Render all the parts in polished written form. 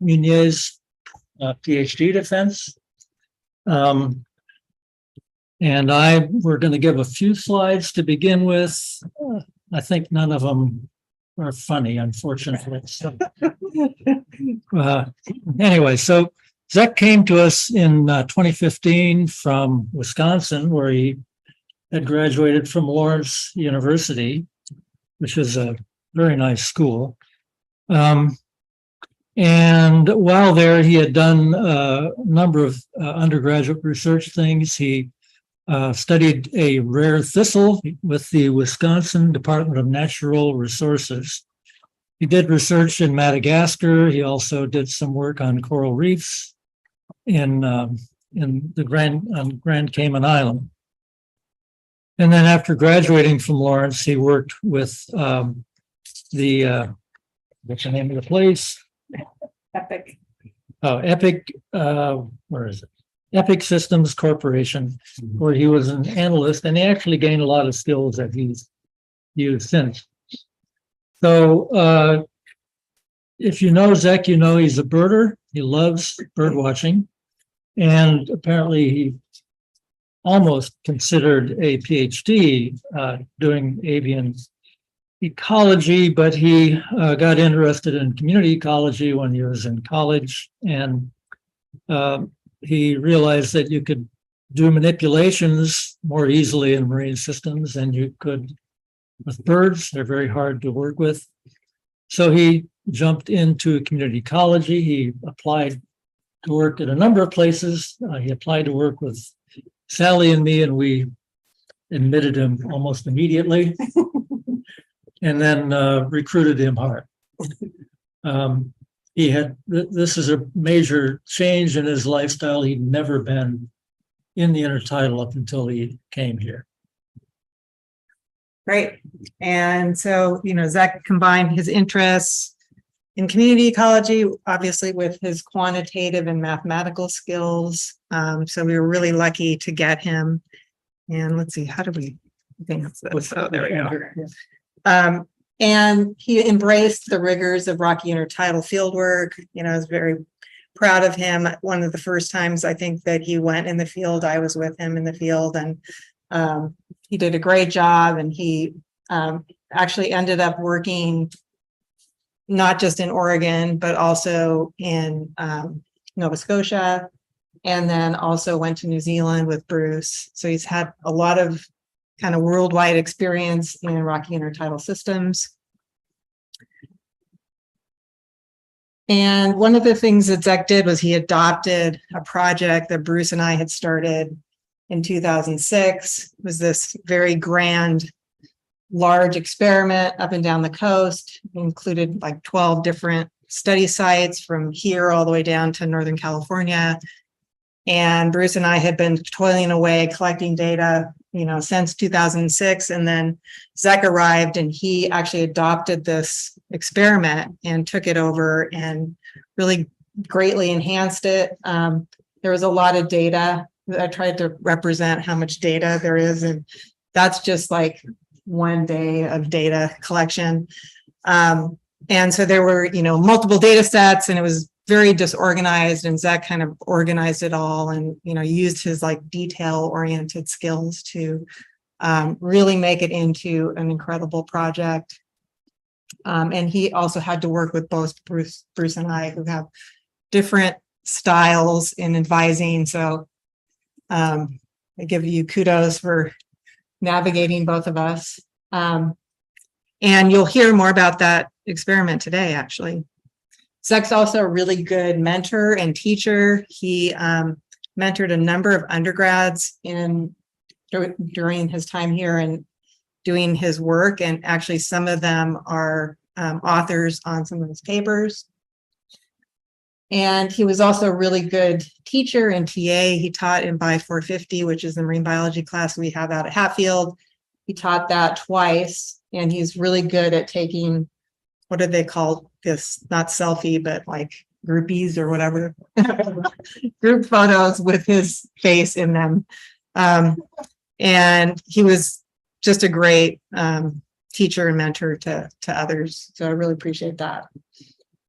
Meunier's PhD defense. And we're going to give a few slides to begin with. I think none of them are funny, unfortunately. So, anyway, so Zech came to us in 2015 from Wisconsin, where he had graduated from Lawrence University, which is a very nice school. And while there, he had done a number of undergraduate research things. He studied a rare thistle with the Wisconsin Department of Natural Resources. He did research in Madagascar. He also did some work on coral reefs in the Grand Cayman Island. And then after graduating from Lawrence, he worked with what's the name of the place? Epic. Oh, Epic, where is it? Epic Systems Corporation, where he was an analyst, and he actually gained a lot of skills that he's used since. So if you know Zech, you know he's a birder. He loves bird watching, and apparently he almost considered a PhD doing avian ecology, but he got interested in community ecology when he was in college, and he realized that you could do manipulations more easily in marine systems than you could with birds. They're very hard to work with. So he jumped into community ecology. He applied to work at a number of places. He applied to work with Sally and me, and we admitted him almost immediately. And then recruited him hard. This is a major change in his lifestyle. He'd never been in the intertidal up until he came here. Great. And so, Zech combined his interests in community ecology, obviously with his quantitative and mathematical skills. So we were really lucky to get him. And let's see, how do we advance this? Oh, there we go. And he embraced the rigors of rocky intertidal fieldwork. I was very proud of him. One of the first times I think that he went in the field, I was with him in the field, and he did a great job. And he actually ended up working not just in Oregon, but also in Nova Scotia, and then also went to New Zealand with Bruce. So he's had a lot of kind of worldwide experience in rocky intertidal systems. And one of the things that Zech did was he adopted a project that Bruce and I had started in 2006. It was this very grand, large experiment up and down the coast. It included like 12 different study sites from here all the way down to Northern California. And Bruce and I had been toiling away, collecting data, since 2006. And then Zech arrived and he actually adopted this experiment and took it over and really greatly enhanced it. There was a lot of data. I tried to represent how much data there is, and that's just like one day of data collection. And so there were, multiple data sets, and it was very disorganized, and Zech kind of organized it all and, used his detail-oriented skills to really make it into an incredible project. And he also had to work with both Bruce and I, who have different styles in advising. So I give you kudos for navigating both of us. And you'll hear more about that experiment today, actually. Zech's also a really good mentor and teacher. He mentored a number of undergrads during his time here and doing his work. And actually, some of them are authors on some of his papers. And he was also a really good teacher and TA. He taught in Bi 450, which is the marine biology class we have out at Hatfield. He taught that twice, and he's really good at taking, what do they call this? Not selfie, but like groupies or whatever, group photos with his face in them. And he was just a great teacher and mentor to others. So I really appreciate that.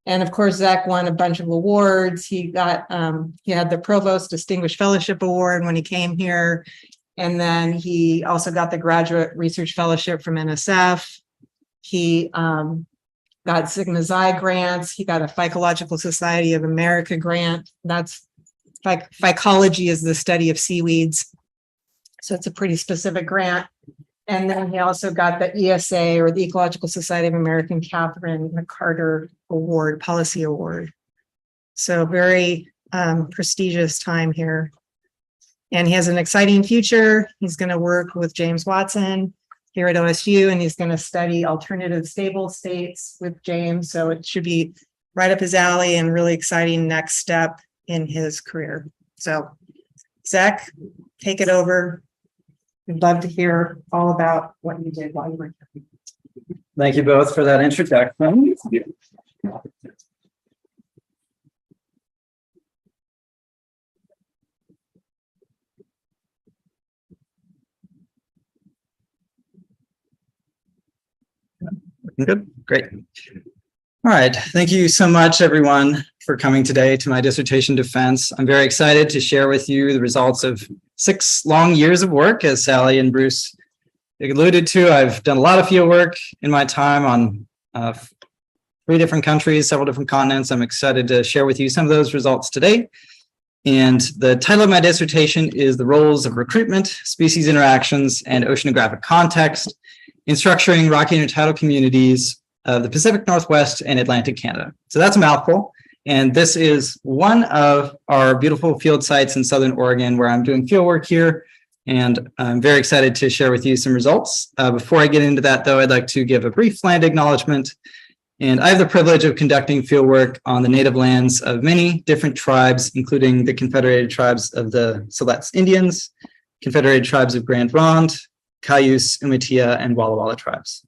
And of course, Zech won a bunch of awards. He had the Provost Distinguished Fellowship Award when he came here. And then he also got the Graduate Research Fellowship from NSF. He got Sigma Xi grants. He got a Phycological Society of America grant. That's phycology is the study of seaweeds. So it's a pretty specific grant. And then he also got the ESA, or the Ecological Society of American Catherine McCarter Award, Policy Award. So very prestigious time here. And he has an exciting future. He's going to work with James Watson here at OSU, and he's going to study alternative stable states with James. So it should be right up his alley and really exciting next step in his career. So Zech, take it over. We'd love to hear all about what you did while you were here. Thank you both for that introduction. Good, great. All right, thank you so much, everyone, for coming today to my dissertation defense. I'm very excited to share with you the results of 6 long years of work. As Sally and Bruce alluded to, I've done a lot of field work in my time on 3 different countries, several different continents. I'm excited to share with you some of those results today. And the title of my dissertation is The Roles of Recruitment, Species Interactions, and Oceanographic Context in Structuring Rocky Intertidal Communities of the Pacific Northwest and Atlantic Canada. So that's a mouthful. And this is one of our beautiful field sites in Southern Oregon where I'm doing field work here. And I'm very excited to share with you some results. Before I get into that, though, I'd like to give a brief land acknowledgement. And I have the privilege of conducting field work on the native lands of many different tribes, including the Confederated Tribes of the Siletz Indians, Confederated Tribes of Grand Ronde, Cayuse, Umatilla, and Walla Walla tribes.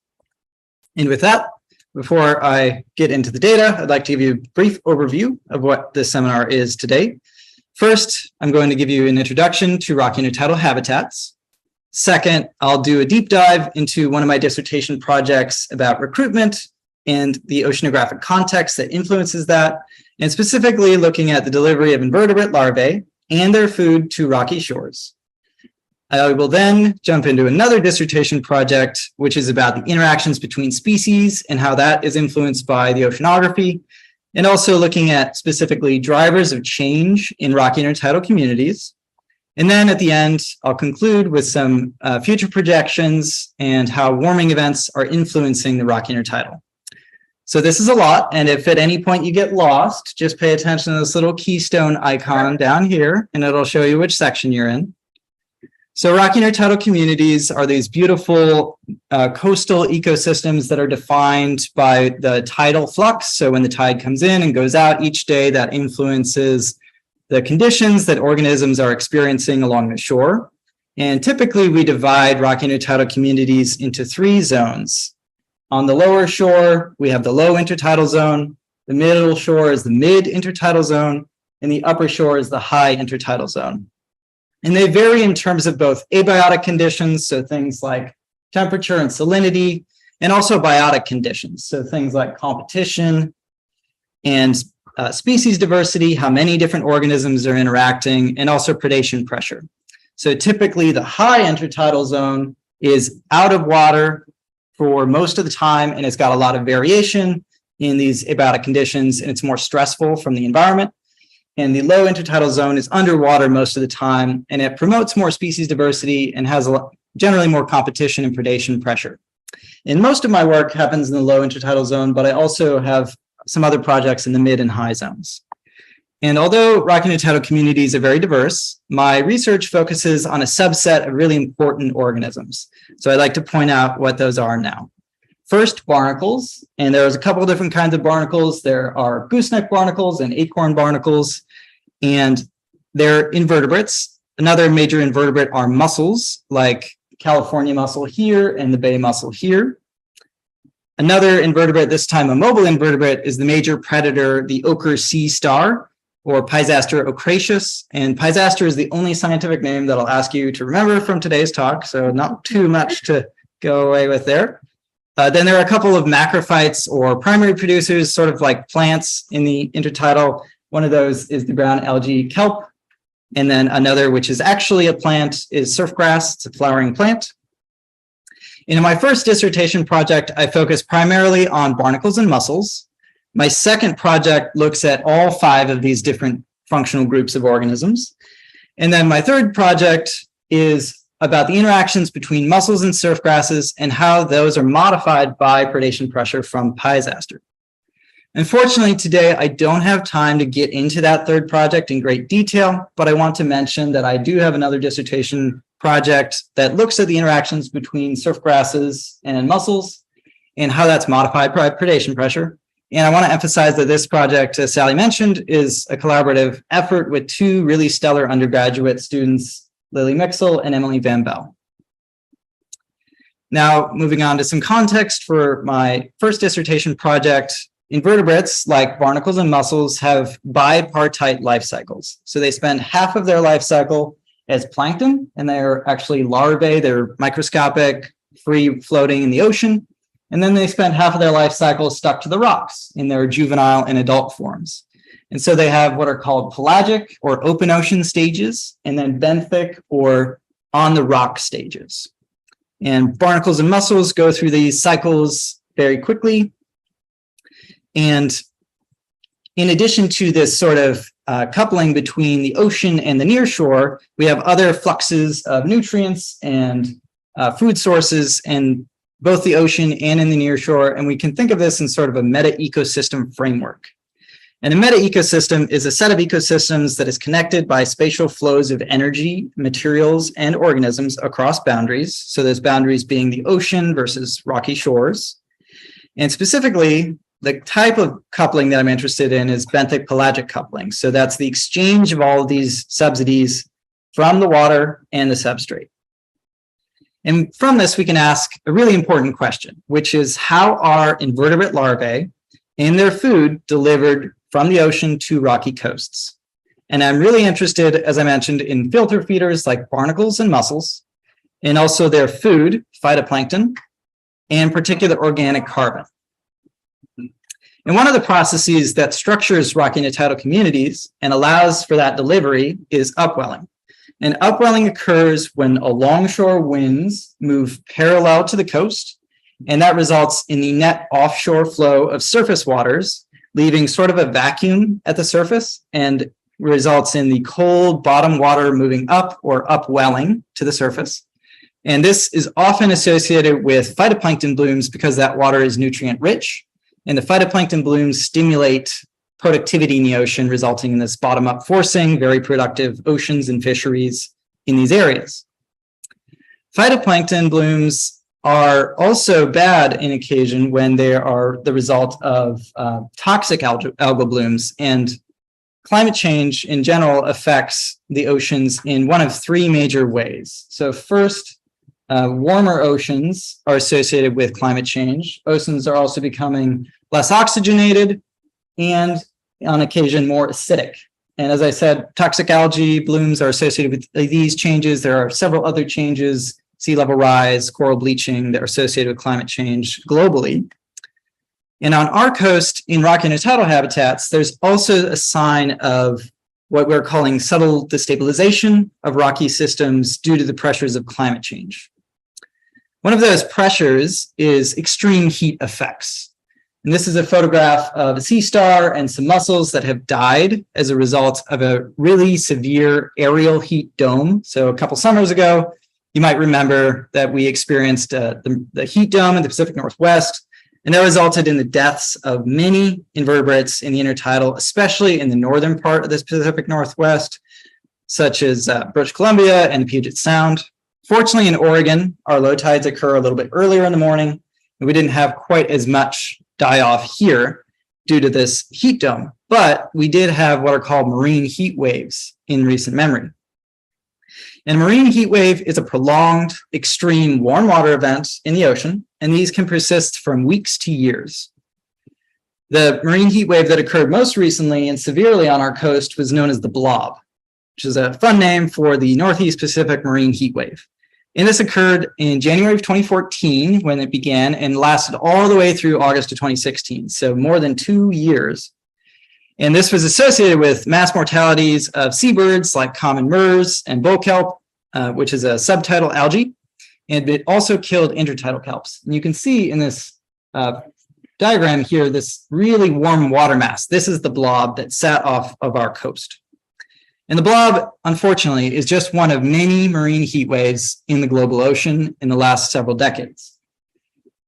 And with that, before I get into the data, I'd like to give you a brief overview of what this seminar is today. First, I'm going to give you an introduction to rocky intertidal habitats. Second, I'll do a deep dive into one of my dissertation projects about recruitment and the oceanographic context that influences that, and specifically looking at the delivery of invertebrate larvae and their food to rocky shores. I will then jump into another dissertation project, which is about the interactions between species and how that is influenced by the oceanography, and also looking at specifically drivers of change in rocky intertidal communities. And then at the end, I'll conclude with some future projections and how warming events are influencing the rocky intertidal. So this is a lot, and if at any point you get lost, just pay attention to this little keystone icon down here, and it'll show you which section you're in. So rocky intertidal communities are these beautiful coastal ecosystems that are defined by the tidal flux. So when the tide comes in and goes out each day, that influences the conditions that organisms are experiencing along the shore. And typically we divide rocky intertidal communities into 3 zones. On the lower shore, we have the low intertidal zone. The middle shore is the mid intertidal zone, and the upper shore is the high intertidal zone. And they vary in terms of both abiotic conditions, so things like temperature and salinity, and also biotic conditions, so things like competition and species diversity, how many different organisms are interacting, and also predation pressure. So typically the high intertidal zone is out of water for most of the time, and it's got a lot of variation in these abiotic conditions, and it's more stressful from the environment. And the low intertidal zone is underwater most of the time, and it promotes more species diversity and has generally more competition and predation pressure. And most of my work happens in the low intertidal zone, but I also have some other projects in the mid and high zones. And although rocky intertidal communities are very diverse, my research focuses on a subset of really important organisms. So I'd like to point out what those are now. First, barnacles, and there's a couple of different kinds of barnacles. There are gooseneck barnacles and acorn barnacles, and they're invertebrates. Another major invertebrate are mussels, like California mussel here and the bay mussel here. Another invertebrate, this time a mobile invertebrate, is the major predator, the ochre sea star, or Pisaster ocraceus. And Pisaster is the only scientific name that I'll ask you to remember from today's talk, so not too much to go away with there. Then there are a couple of macrophytes or primary producers, sort of like plants in the intertidal. One of those is the brown algae kelp. And then another, which is actually a plant, is surfgrass. It's a flowering plant. In my first dissertation project, I focused primarily on barnacles and mussels. My second project looks at all 5 of these different functional groups of organisms. And then my third project is about the interactions between mussels and surfgrasses and how those are modified by predation pressure from piezoster. Unfortunately, today I don't have time to get into that third project in great detail, but I want to mention that I do have another dissertation project that looks at the interactions between surfgrasses and mussels and how that's modified by predation pressure. And I want to emphasize that this project, as Sally mentioned, is a collaborative effort with 2 really stellar undergraduate students, Lily Mixel and Emily Van Bell. Now, moving on to some context for my first dissertation project, invertebrates like barnacles and mussels have bipartite life cycles. So they spend half of their life cycle as plankton, and they're actually larvae, they're microscopic, free floating in the ocean. And then they spend half of their life cycle stuck to the rocks in their juvenile and adult forms. And so they have what are called pelagic or open ocean stages, and then benthic or on the rock stages. And barnacles and mussels go through these cycles very quickly. And in addition to this sort of coupling between the ocean and the near shore, we have other fluxes of nutrients and food sources in both the ocean and in the near shore. And we can think of this in sort of a meta-ecosystem framework. And a meta-ecosystem is a set of ecosystems that is connected by spatial flows of energy, materials, and organisms across boundaries. So those boundaries being the ocean versus rocky shores. And specifically, the type of coupling that I'm interested in is benthic pelagic coupling. So that's the exchange of all of these subsidies from the water and the substrate. And from this, we can ask a really important question, which is how are invertebrate larvae and their food delivered from the ocean to rocky coasts? And I'm really interested, as I mentioned, in filter feeders like barnacles and mussels, and also their food, phytoplankton, and particulate organic carbon. And one of the processes that structures rocky intertidal communities and allows for that delivery is upwelling. And upwelling occurs when alongshore winds move parallel to the coast, and that results in the net offshore flow of surface waters, leaving sort of a vacuum at the surface, and results in the cold bottom water moving up or upwelling to the surface. And this is often associated with phytoplankton blooms because that water is nutrient rich, and the phytoplankton blooms stimulate productivity in the ocean, resulting in this bottom-up forcing, very productive oceans and fisheries in these areas. Phytoplankton blooms are also bad in occasion when they are the result of toxic algal blooms, and climate change in general affects the oceans in one of 3 major ways. So first, warmer oceans are associated with climate change. Oceans are also becoming less oxygenated and on occasion more acidic. And as I said, toxic algae blooms are associated with these changes. There are several other changes, sea level rise, coral bleaching, that are associated with climate change globally. And on our coast in rocky intertidal habitats, there's also a sign of what we're calling subtle destabilization of rocky systems due to the pressures of climate change. One of those pressures is extreme heat effects. And this is a photograph of a sea star and some mussels that have died as a result of a really severe aerial heat dome. So a couple summers ago, you might remember that we experienced the heat dome in the Pacific Northwest, and that resulted in the deaths of many invertebrates in the intertidal, especially in the northern part of the Pacific Northwest, such as British Columbia and the Puget Sound. Fortunately, in Oregon, our low tides occur a little bit earlier in the morning, and we didn't have quite as much die off here due to this heat dome, but we did have what are called marine heat waves in recent memory. And a marine heat wave is a prolonged, extreme warm water event in the ocean, and these can persist from weeks to years. The marine heat wave that occurred most recently and severely on our coast was known as the blob, which is a fun name for the Northeast Pacific marine heat wave. And this occurred in January of 2014 when it began and lasted all the way through August of 2016, so more than 2 years. And this was associated with mass mortalities of seabirds like common murres and bull kelp, which is a subtidal algae, and it also killed intertidal kelps. And you can see in this diagram here, this really warm water mass. This is the blob that sat off of our coast. And the blob, unfortunately, is just one of many marine heat waves in the global ocean in the last several decades.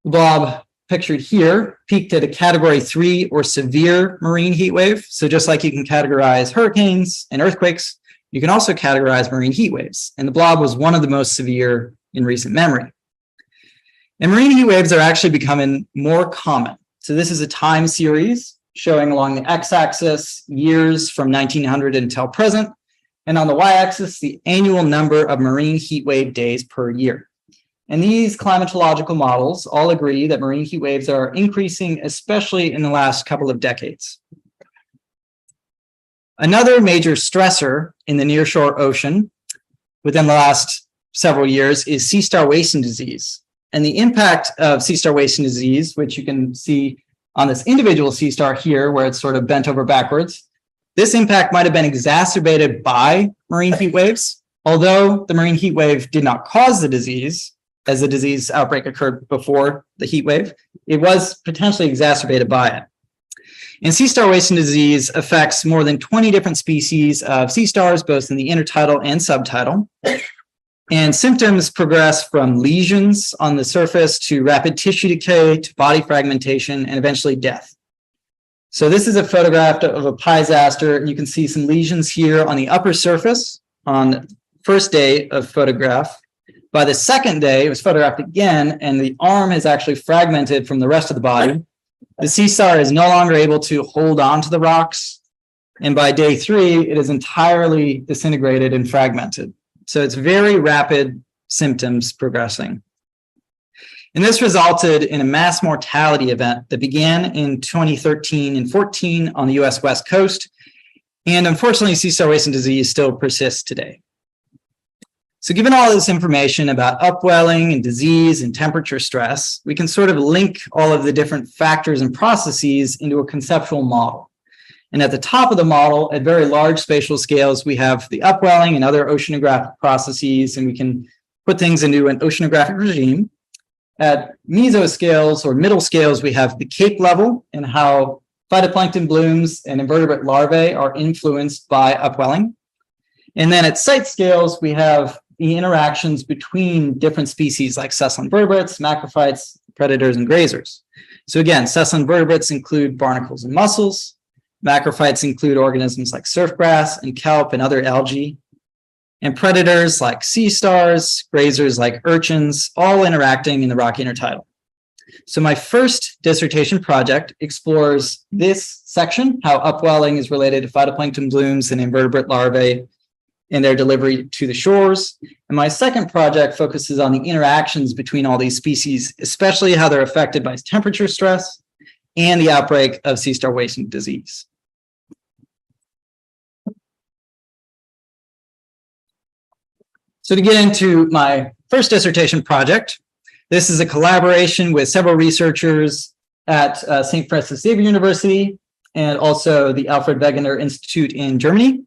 The blob pictured here peaked at a category 3 or severe marine heat wave. So just like you can categorize hurricanes and earthquakes, you can also categorize marine heat waves. And the blob was one of the most severe in recent memory. And marine heat waves are actually becoming more common. So this is a time series showing along the x-axis years from 1900 until present, and on the y-axis, the annual number of marine heat wave days per year. And these climatological models all agree that marine heat waves are increasing, especially in the last couple of decades. Another major stressor in the nearshore ocean within the last several years is sea star wasting disease. And the impact of sea star wasting disease, which you can see on this individual sea star here, where it's sort of bent over backwards, this impact might have been exacerbated by marine heat waves, although the marine heat wave did not cause the disease, as the disease outbreak occurred before the heat wave. It was potentially exacerbated by it. And sea star wasting disease affects more than 20 different species of sea stars, both in the intertidal and subtidal. And symptoms progress from lesions on the surface to rapid tissue decay, to body fragmentation, and eventually death. So this is a photograph of a piesaster, and you can see some lesions here on the upper surface on the first day of photograph. By the second day, it was photographed again, and the arm is actually fragmented from the rest of the body. The sea star is no longer able to hold on to the rocks, and by day 3, it is entirely disintegrated and fragmented. So it's very rapid symptoms progressing. And this resulted in a mass mortality event that began in 2013 and 14 on the US West Coast. And unfortunately, sea star wasting disease still persists today. So given all this information about upwelling and disease and temperature stress, we can sort of link all of the different factors and processes into a conceptual model. And at the top of the model, at very large spatial scales, we have the upwelling and other oceanographic processes, and we can put things into an oceanographic regime. At mesoscales or middle scales, we have the cape level and how phytoplankton blooms and invertebrate larvae are influenced by upwelling. And then at site scales, we have the interactions between different species like sessile invertebrates, macrophytes, predators, and grazers. So again, sessile invertebrates include barnacles and mussels. Macrophytes include organisms like surfgrass and kelp and other algae. And predators like sea stars, grazers like urchins, all interacting in the rocky intertidal. So my first dissertation project explores this section, how upwelling is related to phytoplankton blooms and invertebrate larvae and their delivery to the shores. And my second project focuses on the interactions between all these species, especially how they're affected by temperature stress and the outbreak of sea star wasting disease. So to get into my first dissertation project, this is a collaboration with several researchers at St. Francis Xavier University and also the Alfred Wegener Institute in Germany.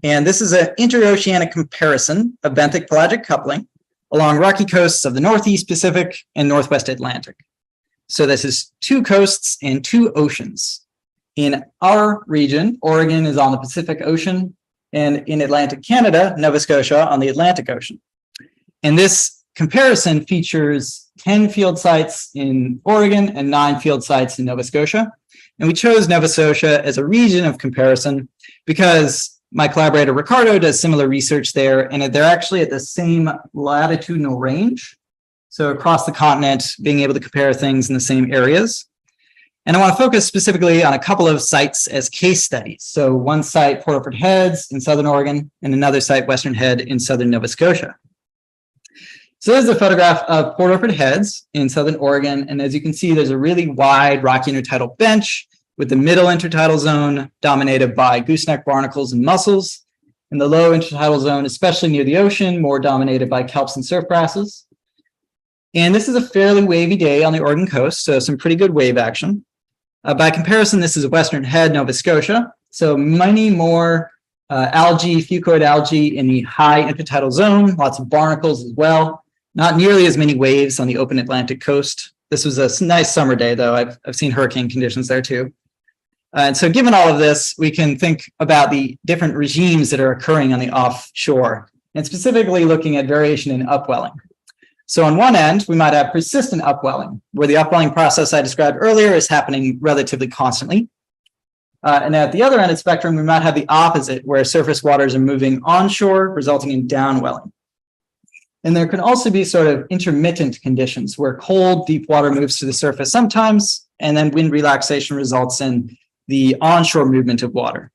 And this is an interoceanic comparison of benthic pelagic coupling along rocky coasts of the Northeast Pacific and Northwest Atlantic. So this is 2 coasts and 2 oceans. In our region, Oregon is on the Pacific Ocean, and in Atlantic Canada, Nova Scotia on the Atlantic Ocean. And this comparison features 10 field sites in Oregon and 9 field sites in Nova Scotia. And we chose Nova Scotia as a region of comparison because my collaborator Ricardo does similar research there, and they're actually at the same latitudinal range. So across the continent, being able to compare things in the same areas. And I want to focus specifically on a couple of sites as case studies. So one site, Port Orford Heads in Southern Oregon, and another site, Western Head in Southern Nova Scotia. So there's a photograph of Port Orford Heads in Southern Oregon. And as you can see, there's a really wide rocky intertidal bench with the middle intertidal zone dominated by gooseneck barnacles and mussels. In the low intertidal zone, especially near the ocean, more dominated by kelps and surf grasses. And this is a fairly wavy day on the Oregon coast, so some pretty good wave action. By comparison, this is Western Head, Nova Scotia. So many more algae, fucoid algae in the high intertidal zone, lots of barnacles as well. Not nearly as many waves on the open Atlantic coast. This was a nice summer day, though. I've seen hurricane conditions there too. And so given all of this, we can think about the different regimes that are occurring on the offshore, and specifically looking at variation in upwelling. So on one end, we might have persistent upwelling, where the upwelling process I described earlier is happening relatively constantly. And at the other end of the spectrum, we might have the opposite, where surface waters are moving onshore, resulting in downwelling. And there can also be sort of intermittent conditions, where cold, deep water moves to the surface sometimes, and then wind relaxation results in the onshore movement of water.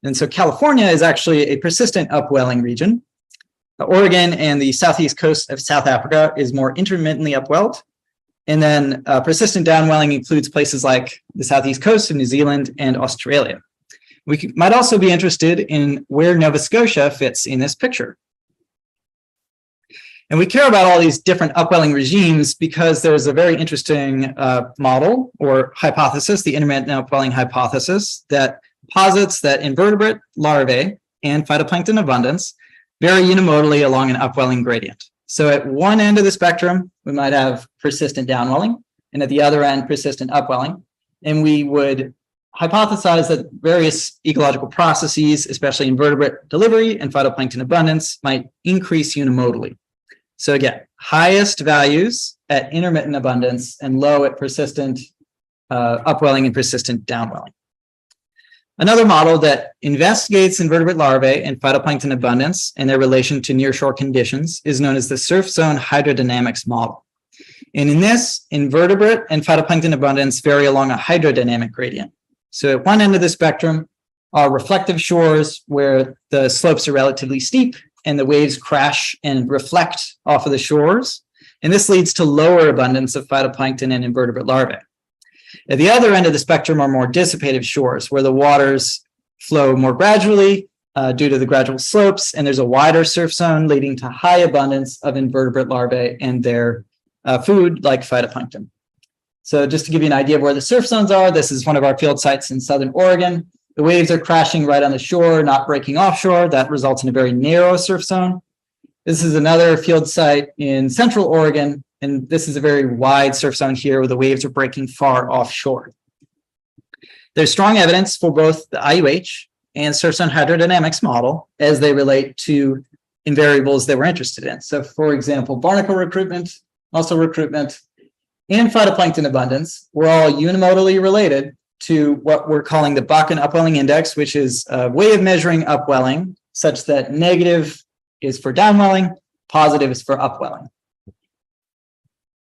And so California is actually a persistent upwelling region. Oregon and the southeast coast of South Africa is more intermittently upwelled. And then persistent downwelling includes places like the southeast coast of New Zealand and Australia. We might also be interested in where Nova Scotia fits in this picture. And we care about all these different upwelling regimes because there's a very interesting model or hypothesis, the intermittent upwelling hypothesis, that posits that invertebrate larvae and phytoplankton abundance vary unimodally along an upwelling gradient. So at one end of the spectrum, we might have persistent downwelling, and at the other end, persistent upwelling. And we would hypothesize that various ecological processes, especially invertebrate delivery and phytoplankton abundance, might increase unimodally. So again, highest values at intermittent abundance and low at persistent upwelling and persistent downwelling. Another model that investigates invertebrate larvae and phytoplankton abundance and their relation to nearshore conditions is known as the surf zone hydrodynamics model. And in this, invertebrate and phytoplankton abundance vary along a hydrodynamic gradient. So at one end of the spectrum are reflective shores where the slopes are relatively steep and the waves crash and reflect off of the shores. And this leads to lower abundance of phytoplankton and invertebrate larvae. At the other end of the spectrum are more dissipative shores where the waters flow more gradually due to the gradual slopes, and there's a wider surf zone leading to high abundance of invertebrate larvae and their food like phytoplankton. So just to give you an idea of where the surf zones are, this is one of our field sites in Southern Oregon. The waves are crashing right on the shore, not breaking offshore. That results in a very narrow surf zone. This is another field site in Central Oregon, and this is a very wide surf zone here where the waves are breaking far offshore. There's strong evidence for both the IUH and surf zone hydrodynamics model as they relate to variables that we're interested in. So for example, barnacle recruitment, mussel recruitment, and phytoplankton abundance were all unimodally related to what we're calling the Bakken Upwelling Index, which is a way of measuring upwelling such that negative is for downwelling, positive is for upwelling.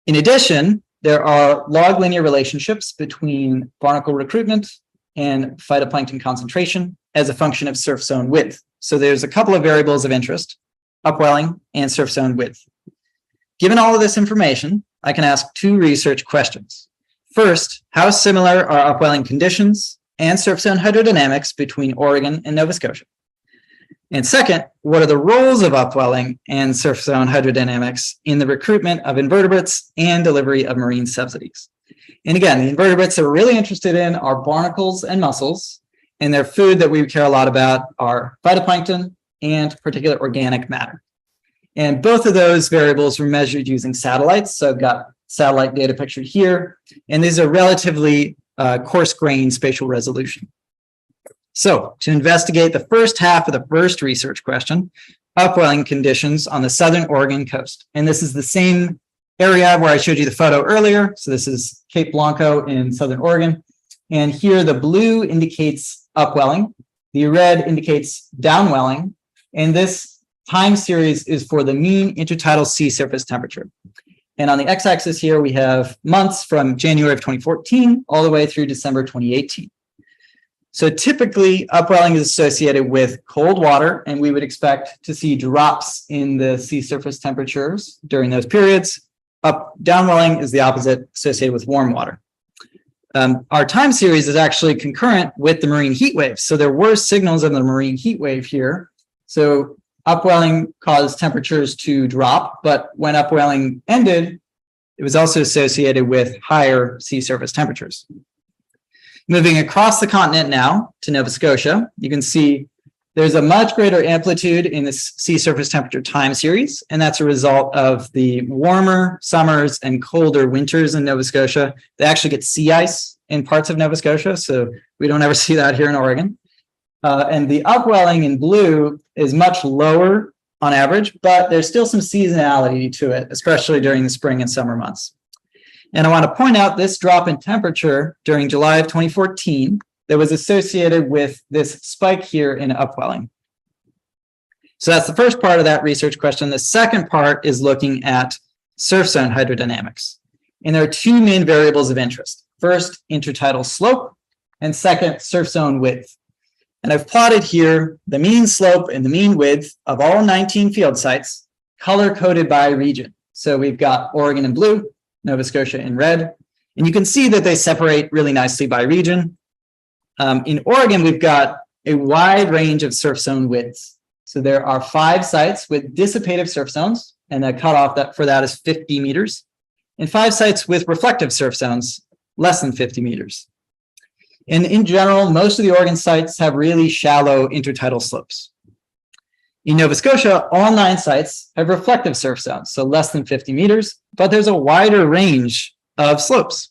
In addition, there are log linear relationships between barnacle recruitment and phytoplankton concentration as a function of surf zone width. So there's a couple of variables of interest, upwelling and surf zone width. Given all of this information, I can ask two research questions. First, how similar are upwelling conditions and surf zone hydrodynamics between Oregon and Nova Scotia? And second, what are the roles of upwelling and surf zone hydrodynamics in the recruitment of invertebrates and delivery of marine subsidies? And again, the invertebrates that we're really interested in are barnacles and mussels, and their food that we care a lot about are phytoplankton and particulate organic matter. And both of those variables were measured using satellites. So I've got satellite data pictured here, and these are relatively coarse-grained spatial resolution. So to investigate the first half of the first research question, upwelling conditions on the Southern Oregon coast. And this is the same area where I showed you the photo earlier. So this is Cape Blanco in Southern Oregon. And here the blue indicates upwelling, the red indicates downwelling, and this time series is for the mean intertidal sea surface temperature. And on the x-axis here, we have months from January of 2014 all the way through December 2018. So typically, upwelling is associated with cold water, and we would expect to see drops in the sea surface temperatures during those periods. Downwelling is the opposite, associated with warm water. Our time series is actually concurrent with the marine heat wave. So there were signals of the marine heat wave here So upwelling caused temperatures to drop, but when upwelling ended, it was also associated with higher sea surface temperatures. Moving across the continent now to Nova Scotia, you can see there's a much greater amplitude in this sea surface temperature time series, and that's a result of the warmer summers and colder winters in Nova Scotia. They actually get sea ice in parts of Nova Scotia, so we don't ever see that here in Oregon. And the upwelling in blue is much lower on average, but there's still some seasonality to it, especially during the spring and summer months. And I want to point out this drop in temperature during July of 2014 that was associated with this spike here in upwelling. So that's the first part of that research question. The second part is looking at surf zone hydrodynamics. And there are two main variables of interest. First, intertidal slope, and second, surf zone width. And I've plotted here the mean slope and the mean width of all 19 field sites, color-coded by region. So we've got Oregon in blue, Nova Scotia in red, and you can see that they separate really nicely by region. In Oregon, we've got a wide range of surf zone widths. So there are 5 sites with dissipative surf zones, and the cutoff for that is 50 meters, and 5 sites with reflective surf zones, less than 50 meters. And in general, most of the Oregon sites have really shallow intertidal slopes. In Nova Scotia, all 9 sites have reflective surf zones, so less than 50 meters, but there's a wider range of slopes.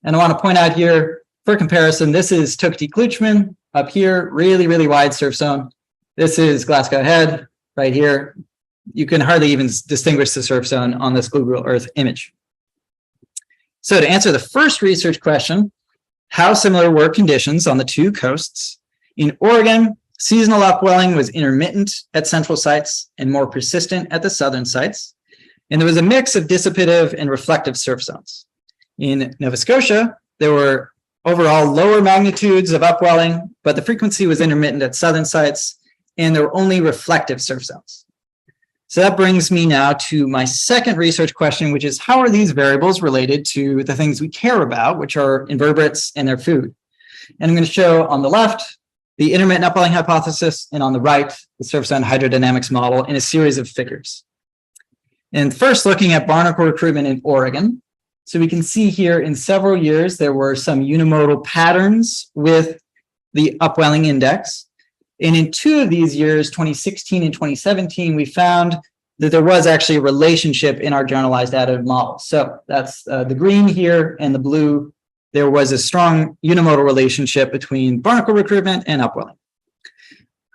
And I want to point out here, for comparison, this is Tukti-Kluchman up here, really, really wide surf zone. This is Glasgow Head right here. You can hardly even distinguish the surf zone on this Google Earth image. So to answer the first research question, how similar were conditions on the 2 coasts? In Oregon, seasonal upwelling was intermittent at central sites and more persistent at the southern sites. And there was a mix of dissipative and reflective surf zones. In Nova Scotia, there were overall lower magnitudes of upwelling, but the frequency was intermittent at southern sites, and there were only reflective surf zones. So that brings me now to my second research question, which is how are these variables related to the things we care about, which are invertebrates and their food? And I'm going to show on the left the intermittent upwelling hypothesis, and on the right, the surf zone hydrodynamics model in a series of figures. And first, looking at barnacle recruitment in Oregon. So we can see here in several years, there were some unimodal patterns with the upwelling index. And in 2 of these years, 2016 and 2017, we found that there was actually a relationship in our generalized additive model. So that's the green here and the blue. There was a strong unimodal relationship between barnacle recruitment and upwelling.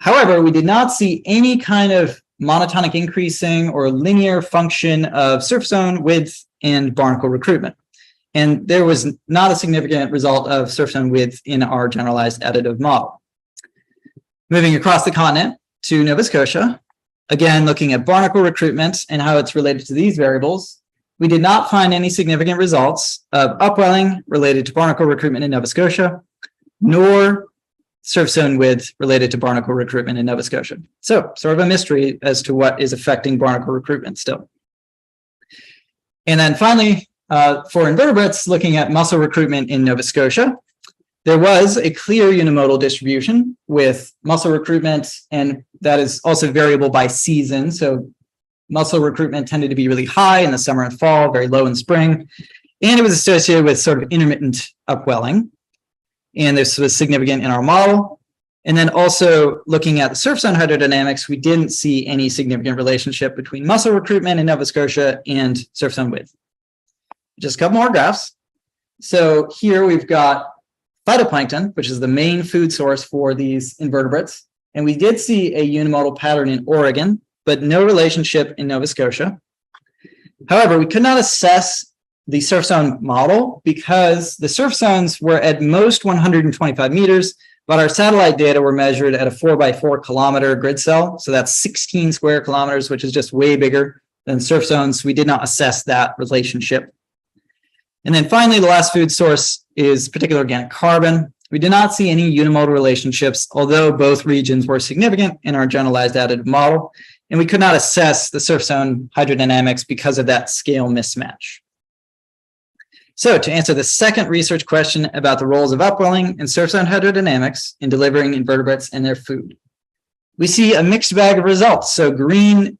However, we did not see any kind of monotonic increasing or linear function of surf zone width and barnacle recruitment. And there was not a significant result of surf zone width in our generalized additive model. Moving across the continent to Nova Scotia, again, looking at barnacle recruitment and how it's related to these variables, we did not find any significant results of upwelling related to barnacle recruitment in Nova Scotia, nor surf zone width related to barnacle recruitment in Nova Scotia. So sort of a mystery as to what is affecting barnacle recruitment still. And then finally, for invertebrates, looking at mussel recruitment in Nova Scotia, there was a clear unimodal distribution with mussel recruitment, and that is also variable by season. So mussel recruitment tended to be really high in the summer and fall, very low in spring, and it was associated with sort of intermittent upwelling. And this was significant in our model. And then also looking at the surf zone hydrodynamics, we didn't see any significant relationship between mussel recruitment in Nova Scotia and surf zone width. Just a couple more graphs. So here we've got phytoplankton, which is the main food source for these invertebrates. And we did see a unimodal pattern in Oregon, but no relationship in Nova Scotia. However, we could not assess the surf zone model because the surf zones were at most 125 meters, but our satellite data were measured at a 4x4 kilometer grid cell. So that's 16 square kilometers, which is just way bigger than surf zones. We did not assess that relationship. And then finally, the last food source is particular organic carbon. We did not see any unimodal relationships, although both regions were significant in our generalized additive model. And we could not assess the surf zone hydrodynamics because of that scale mismatch. So to answer the second research question about the roles of upwelling and surf zone hydrodynamics in delivering invertebrates and their food. we see a mixed bag of results. So green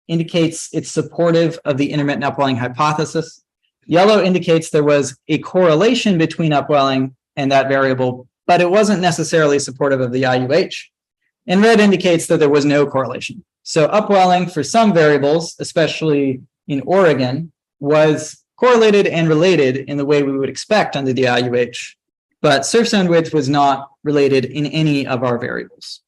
indicates it's supportive of the intermittent upwelling hypothesis. Yellow indicates there was a correlation between upwelling and that variable, but it wasn't necessarily supportive of the IUH. And red indicates that there was no correlation. So upwelling for some variables, especially in Oregon, was correlated and related in the way we would expect under the IUH, but surface zone width was not related in any of our variables.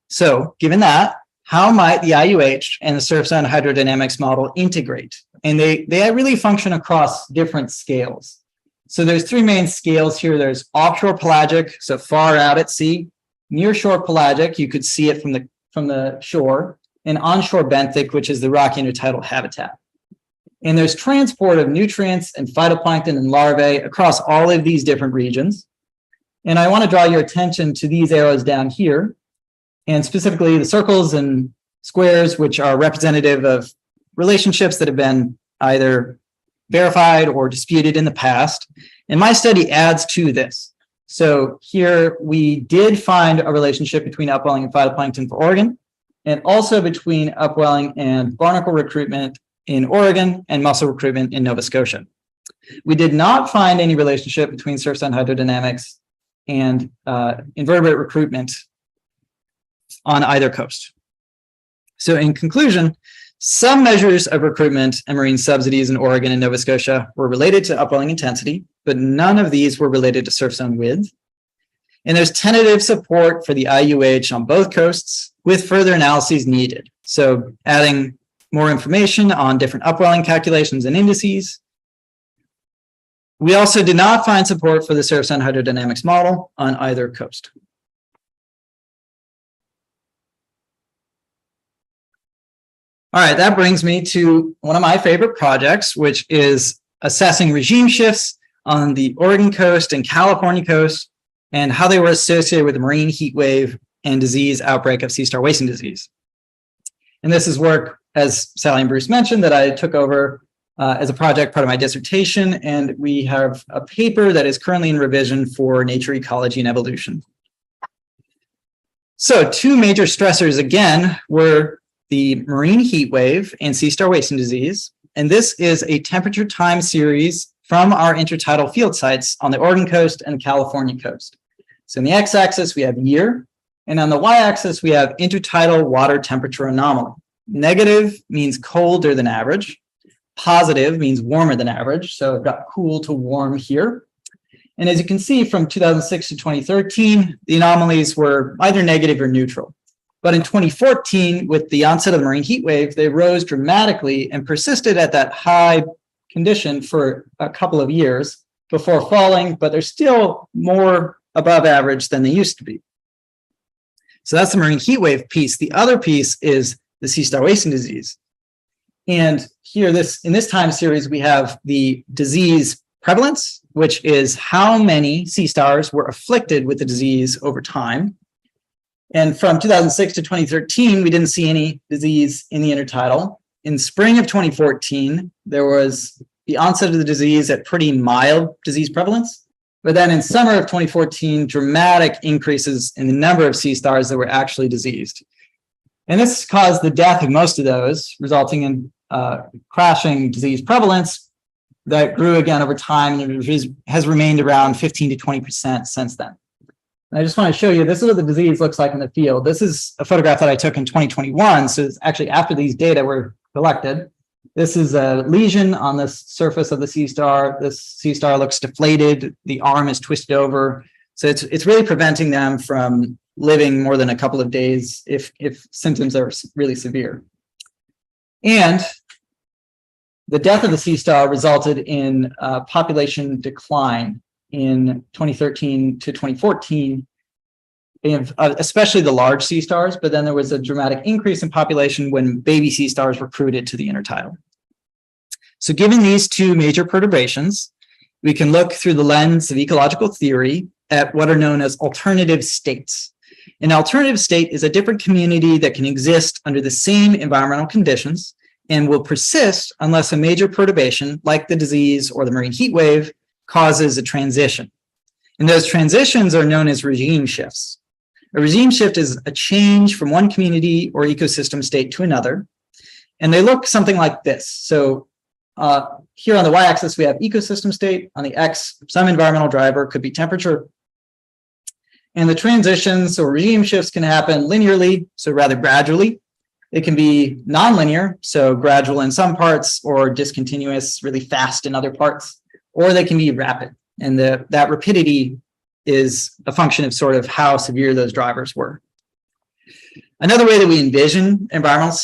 So given that, how might the IUH and the surface zone hydrodynamics model integrate? And they really function across different scales. So there's three main scales here. There's offshore pelagic, so far out at sea. Near shore pelagic, you could see it from the shore. And onshore benthic, which is the rocky intertidal habitat. And there's transport of nutrients and phytoplankton and larvae across all of these different regions. And I want to draw your attention to these arrows down here, and specifically the circles and squares, which are representative of relationships that have been either verified or disputed in the past. And my study adds to this. So here we did find a relationship between upwelling and phytoplankton for Oregon, and also between upwelling and barnacle recruitment in Oregon and mussel recruitment in Nova Scotia. We did not find any relationship between surface zone hydrodynamics and invertebrate recruitment on either coast. So in conclusion, some measures of recruitment and marine subsidies in Oregon and Nova Scotia were related to upwelling intensity, but none of these were related to surface zone width. And there's tentative support for the IUH on both coasts with further analyses needed. So adding more information on different upwelling calculations and indices. We also did not find support for the surface zone hydrodynamics model on either coast. All right, that brings me to one of my favorite projects, which is assessing regime shifts on the Oregon coast and California coast and how they were associated with the marine heat wave and disease outbreak of sea star wasting disease. And this is work, as Sally and Bruce mentioned, that I took over as a project part of my dissertation. And we have a paper that is currently in revision for Nature, Ecology, and Evolution. So two major stressors, again, were the marine heat wave and sea star wasting disease. And this is a temperature time series from our intertidal field sites on the Oregon coast and California coast. So in the x-axis, we have year, and on the y-axis, we have intertidal water temperature anomaly. Negative means colder than average. Positive means warmer than average. So it got cool to warm here. And as you can see, from 2006 to 2013, the anomalies were either negative or neutral. But in 2014, with the onset of the marine heat wave, they rose dramatically and persisted at that high condition for a couple of years before falling, but they're still more above average than they used to be. So that's the marine heat wave piece. The other piece is the sea star wasting disease. And here, in this time series, we have the disease prevalence, which is how many sea stars were afflicted with the disease over time. And from 2006 to 2013, we didn't see any disease in the intertidal. In spring of 2014, there was the onset of the disease at pretty mild disease prevalence. But then in summer of 2014, dramatic increases in the number of sea stars that were actually diseased. And this caused the death of most of those, resulting in crashing disease prevalence that grew again over time and has remained around 15 to 20% since then. And I just want to show you, this is what the disease looks like in the field. This is a photograph that I took in 2021. So it's actually after these data were collected. This is a lesion on the surface of the sea star. This sea star looks deflated. The arm is twisted over. So it's really preventing them from living more than a couple of days if symptoms are really severe. And the death of the sea star resulted in population decline in 2013 to 2014, especially the large sea stars, but then there was a dramatic increase in population when baby sea stars recruited to the intertidal. So given these two major perturbations, we can look through the lens of ecological theory at what are known as alternative states. An alternative state is a different community that can exist under the same environmental conditions and will persist unless a major perturbation, like the disease or the marine heat wave, causes a transition. And those transitions are known as regime shifts. A regime shift is a change from one community or ecosystem state to another. And they look something like this. So here on the y-axis, we have ecosystem state. On the x, some environmental driver, could be temperature. And the transitions or regime shifts can happen linearly, so rather gradually. It can be nonlinear, so gradual in some parts, or discontinuous, really fast in other parts, or they can be rapid. And that rapidity is a function of sort of how severe those drivers were. Another way that we envision environmental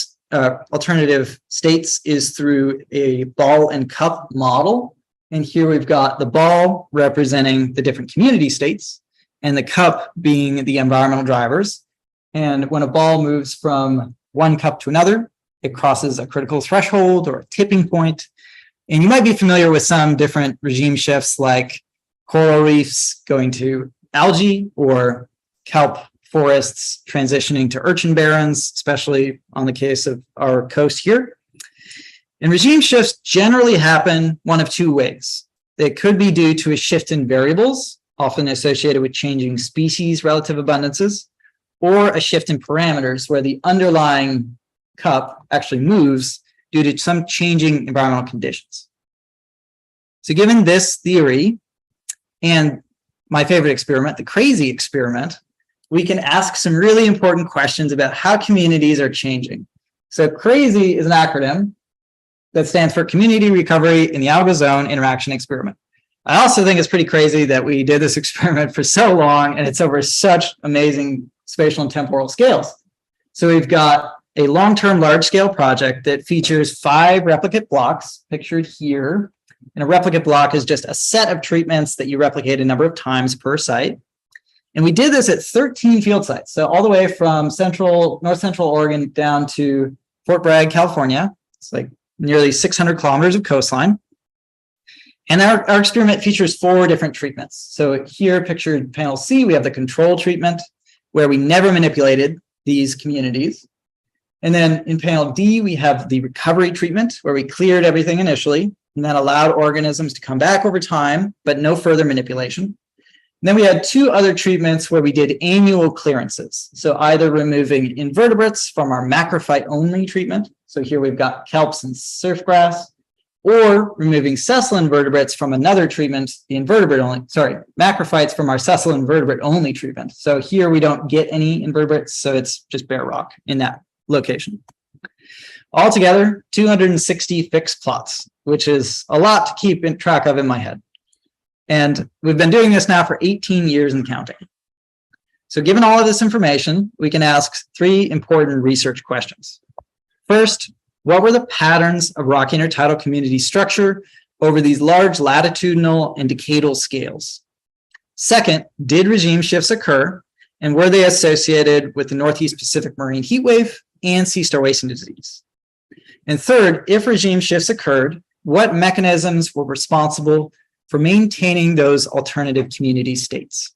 alternative states is through a ball and cup model. And here we've got the ball representing the different community states and the cup being the environmental drivers. And when a ball moves from one cup to another, it crosses a critical threshold or a tipping point. And you might be familiar with some different regime shifts like coral reefs going to algae or kelp forests transitioning to urchin barrens, especially on the case of our coast here. And regime shifts generally happen one of two ways. They could be due to a shift in variables, often associated with changing species relative abundances, or a shift in parameters where the underlying cup actually moves due to some changing environmental conditions. So given this theory, and my favorite experiment, the crazy experiment, we can ask some really important questions about how communities are changing. So CRAZY is an acronym that stands for Community Recovery in the Algal Zone Interaction Experiment. I also think it's pretty crazy that we did this experiment for so long and it's over such amazing spatial and temporal scales. So we've got a long-term large-scale project that features 5 replicate blocks pictured here. And a replicate block is just a set of treatments that you replicate a number of times per site. And we did this at 13 field sites. So all the way from north central Oregon down to Fort Bragg, California. It's like nearly 600 kilometers of coastline. And our experiment features 4 different treatments. So here pictured panel C, we have the control treatment where we never manipulated these communities. And then in panel D, we have the recovery treatment where we cleared everything initially and then allowed organisms to come back over time, but no further manipulation. And then we had 2 other treatments where we did annual clearances. So either removing invertebrates from our macrophyte-only treatment. So here we've got kelps and surfgrass, or removing sessile invertebrates from another treatment, the macrophytes from our sessile invertebrate-only treatment. So here we don't get any invertebrates, so it's just bare rock in that location. Altogether, 260 fixed plots, which is a lot to keep track of in my head. And we've been doing this now for 18 years and counting. So given all of this information, we can ask 3 important research questions. First, what were the patterns of rocky intertidal community structure over these large latitudinal and decadal scales? Second, did regime shifts occur, and were they associated with the Northeast Pacific marine heat wave and sea star wasting disease? And third, if regime shifts occurred, what mechanisms were responsible for maintaining those alternative community states?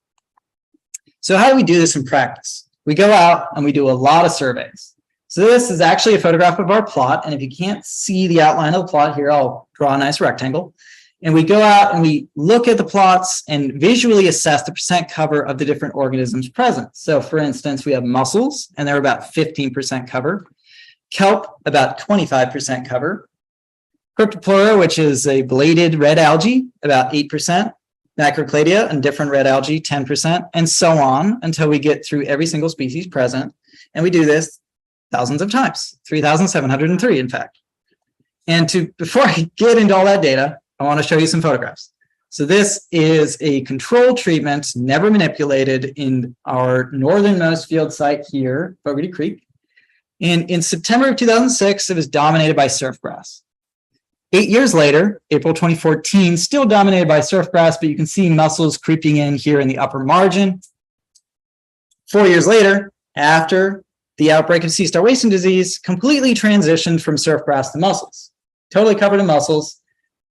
So how do we do this in practice? We go out and we do a lot of surveys. So this is actually a photograph of our plot. And if you can't see the outline of the plot here, I'll draw a nice rectangle. And we go out and we look at the plots and visually assess the percent cover of the different organisms present. So for instance, we have mussels, and they're about 15% cover. Kelp, about 25% cover. Cryptopleura, which is a bladed red algae, about 8%. Macrocladia and different red algae, 10%, and so on until we get through every single species present. And we do this thousands of times, 3,703 in fact. And before I get into all that data, I want to show you some photographs. So this is a control treatment, never manipulated, in our northernmost field site here, Fogarty Creek. And in September of 2006, it was dominated by surfgrass. 8 years later, April 2014, still dominated by surfgrass, but you can see mussels creeping in here in the upper margin. 4 years later, after the outbreak of sea star wasting disease, completely transitioned from surfgrass to mussels, totally covered in mussels.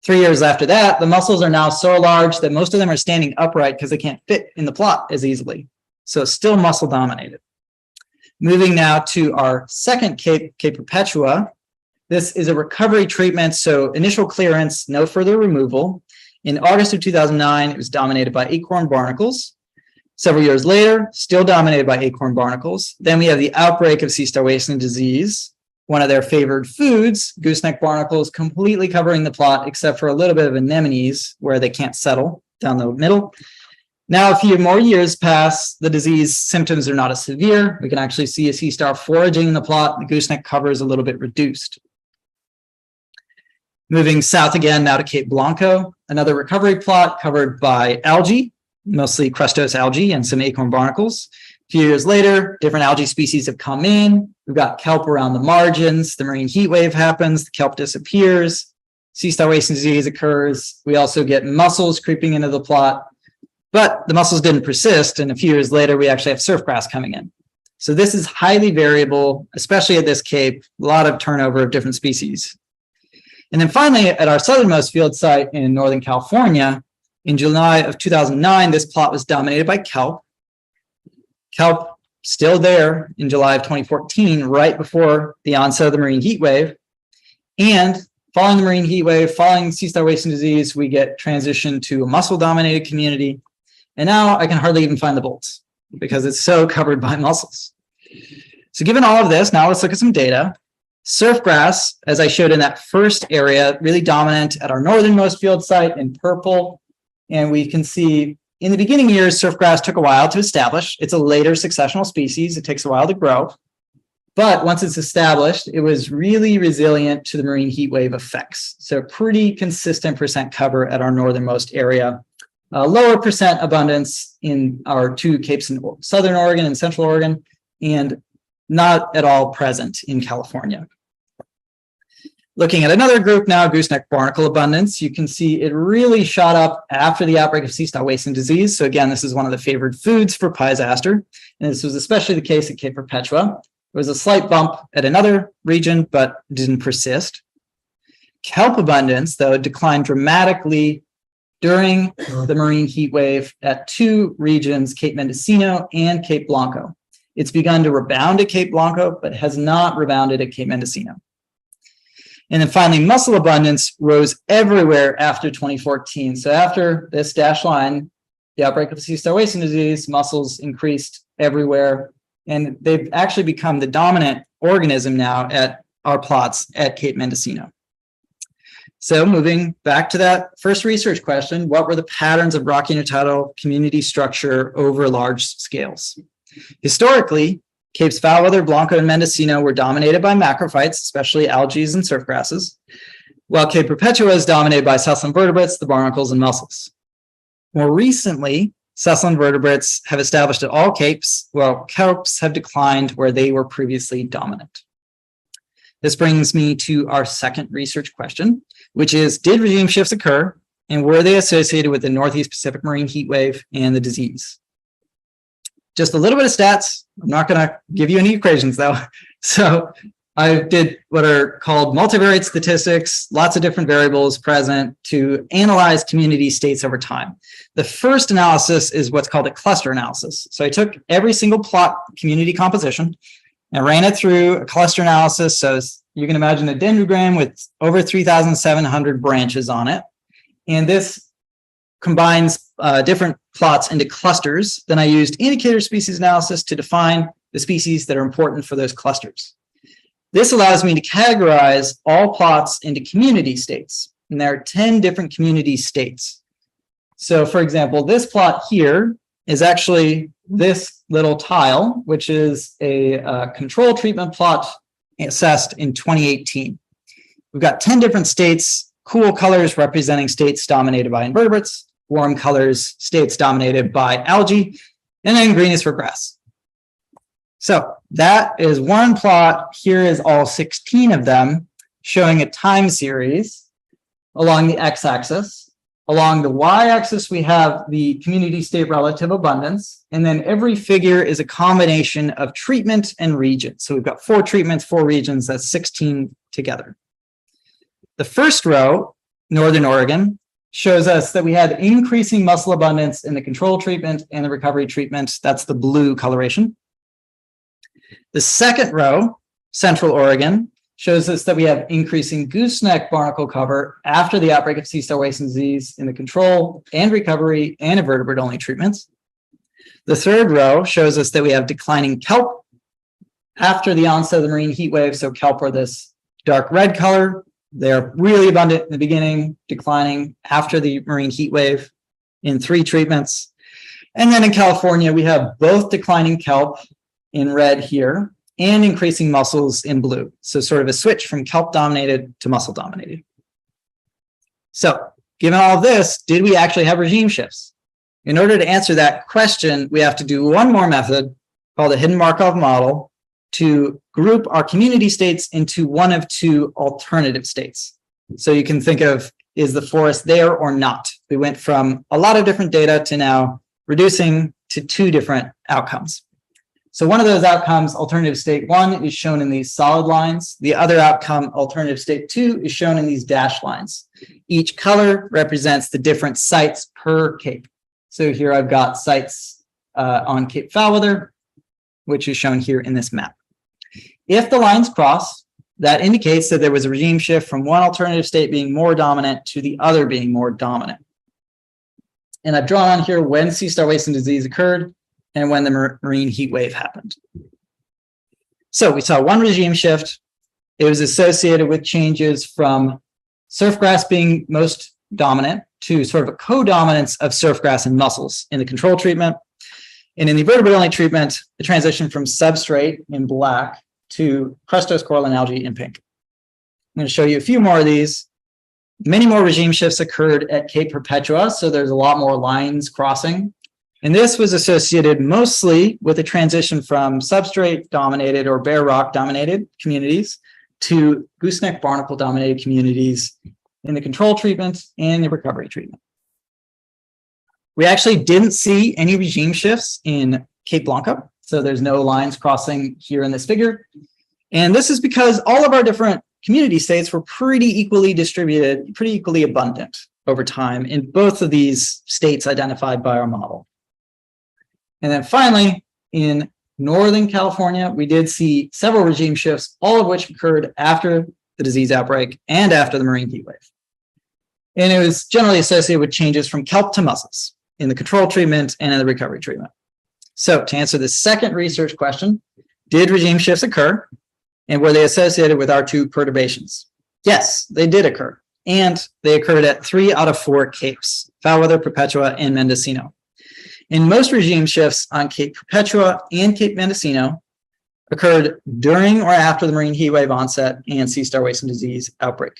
3 years after that, the mussels are now so large that most of them are standing upright because they can't fit in the plot as easily. So it's still mussel dominated. Moving now to our second Cape Perpetua. This is a recovery treatment, so initial clearance, no further removal. In August of 2009, it was dominated by acorn barnacles. Several years later, still dominated by acorn barnacles. Then we have the outbreak of sea star wasting disease, one of their favored foods, gooseneck barnacles, completely covering the plot except for a little bit of anemones where they can't settle down the middle. Now, a few more years pass, the disease symptoms are not as severe. We can actually see a sea star foraging in the plot. The gooseneck cover is a little bit reduced. Moving south again, now to Cape Blanco, another recovery plot covered by algae, mostly crustose algae and some acorn barnacles. A few years later, different algae species have come in. We've got kelp around the margins. The marine heat wave happens. The kelp disappears. Sea star wasting disease occurs. We also get mussels creeping into the plot. But the mussels didn't persist, and a few years later, we actually have surf grass coming in. So this is highly variable, especially at this cape, a lot of turnover of different species. And then finally, at our southernmost field site in Northern California, in July of 2009, this plot was dominated by kelp. Kelp still there in July of 2014, right before the onset of the marine heat wave. And following the marine heat wave, following sea star wasting disease, we get transition to a mussel-dominated community. And now I can hardly even find the bolts because it's so covered by mussels. So given all of this, now let's look at some data. Surf grass, as I showed in that first area, really dominant at our northernmost field site in purple. And we can see in the beginning years, surf grass took a while to establish. It's a later successional species. It takes a while to grow. But once it's established, it was really resilient to the marine heat wave effects. So pretty consistent percent cover at our northernmost area. Lower percent abundance in our two capes in Southern Oregon and Central Oregon, and not at all present in California. Looking at another group now, gooseneck barnacle abundance, you can see it really shot up after the outbreak of sea star wasting disease. So again, this is one of the favored foods for Pisaster, and this was especially the case at Cape Perpetua. There was a slight bump at another region, but didn't persist. Kelp abundance, though, declined dramatically during the marine heat wave at two regions, Cape Mendocino and Cape Blanco. It's begun to rebound at Cape Blanco, but has not rebounded at Cape Mendocino. And then finally, mussel abundance rose everywhere after 2014. So after this dashed line, the outbreak of sea star wasting disease, mussels increased everywhere. And they've actually become the dominant organism now at our plots at Cape Mendocino. So moving back to that first research question, what were the patterns of rocky intertidal community structure over large scales? Historically, Capes Foulweather, Blanco, and Mendocino were dominated by macrophytes, especially algae and surf grasses, while Cape Perpetua is dominated by sessile invertebrates, the barnacles, and mussels. More recently, sessile invertebrates have established at all capes, while kelps have declined where they were previously dominant. This brings me to our second research question, which is, did regime shifts occur, and were they associated with the Northeast Pacific marine heat wave and the disease? Just a little bit of stats. I'm not going to give you any equations, though. So I did what are called multivariate statistics, lots of different variables present to analyze community states over time. The first analysis is what's called a cluster analysis. So I took every single plot community composition and ran it through a cluster analysis. So you can imagine a dendrogram with over 3,700 branches on it. And this combines different plots into clusters. Then I used indicator species analysis to define the species that are important for those clusters. This allows me to categorize all plots into community states. And there are 10 different community states. So for example, this plot here is actually this little tile, which is a control treatment plot assessed in 2018. We've got 10 different states, cool colors representing states dominated by invertebrates, warm colors, states dominated by algae, and then green is for grass. So that is one plot. Here is all 16 of them showing a time series along the x-axis. Along the y-axis, we have the community state relative abundance, and then every figure is a combination of treatment and region. So we've got 4 treatments, 4 regions, that's 16 together. The first row, Northern Oregon, shows us that we had increasing mussel abundance in the control treatment and the recovery treatment. That's the blue coloration. The second row, Central Oregon, shows us that we have increasing gooseneck barnacle cover after the outbreak of sea star wasting disease in the control and recovery and invertebrate-only treatments. The third row shows us that we have declining kelp after the onset of the marine heat wave. So kelp are this dark red color. They're really abundant in the beginning, declining after the marine heat wave in 3 treatments. And then in California, we have both declining kelp in red here and increasing mussels in blue. So sort of a switch from kelp dominated to mussel dominated. So given all of this, did we actually have regime shifts? In order to answer that question, we have to do one more method called a hidden Markov model to group our community states into one of 2 alternative states. So you can think of, is the forest there or not? We went from a lot of different data to now reducing to 2 different outcomes. So one of those outcomes, alternative state 1, is shown in these solid lines. The other outcome, alternative state 2, is shown in these dashed lines. Each color represents the different sites per cape. So here I've got sites on Cape Foulweather, which is shown here in this map. If the lines cross, that indicates that there was a regime shift from one alternative state being more dominant to the other being more dominant. And I've drawn on here when sea star wasting disease occurred and when the marine heat wave happened. So we saw one regime shift. It was associated with changes from surfgrass being most dominant to sort of a co-dominance of surfgrass and mussels in the control treatment. And in the vertebrate-only treatment, the transition from substrate in black to crustose coral and algae in pink. I'm going to show you a few more of these. Many more regime shifts occurred at Cape Perpetua, so there's a lot more lines crossing. And this was associated mostly with a transition from substrate-dominated or bare rock-dominated communities to gooseneck barnacle-dominated communities in the control treatment and the recovery treatment. We actually didn't see any regime shifts in Cape Blanca, so there's no lines crossing here in this figure. And this is because all of our different community states were pretty equally distributed, pretty equally abundant over time in both of these states identified by our model. And then finally, in Northern California, we did see several regime shifts, all of which occurred after the disease outbreak and after the marine heat wave. And it was generally associated with changes from kelp to mussels in the control treatment and in the recovery treatment. So to answer the second research question, did regime shifts occur? And were they associated with our 2 perturbations? Yes, they did occur. And they occurred at 3 out of 4 capes, Foulweather, Perpetua, and Mendocino. And most regime shifts on Cape Perpetua and Cape Mendocino occurred during or after the marine heat wave onset and sea star wasting disease outbreak.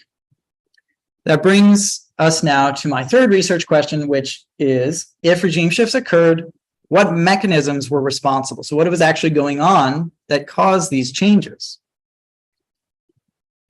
That brings us now to my third research question, which is, if regime shifts occurred, what mechanisms were responsible? So what was actually going on that caused these changes?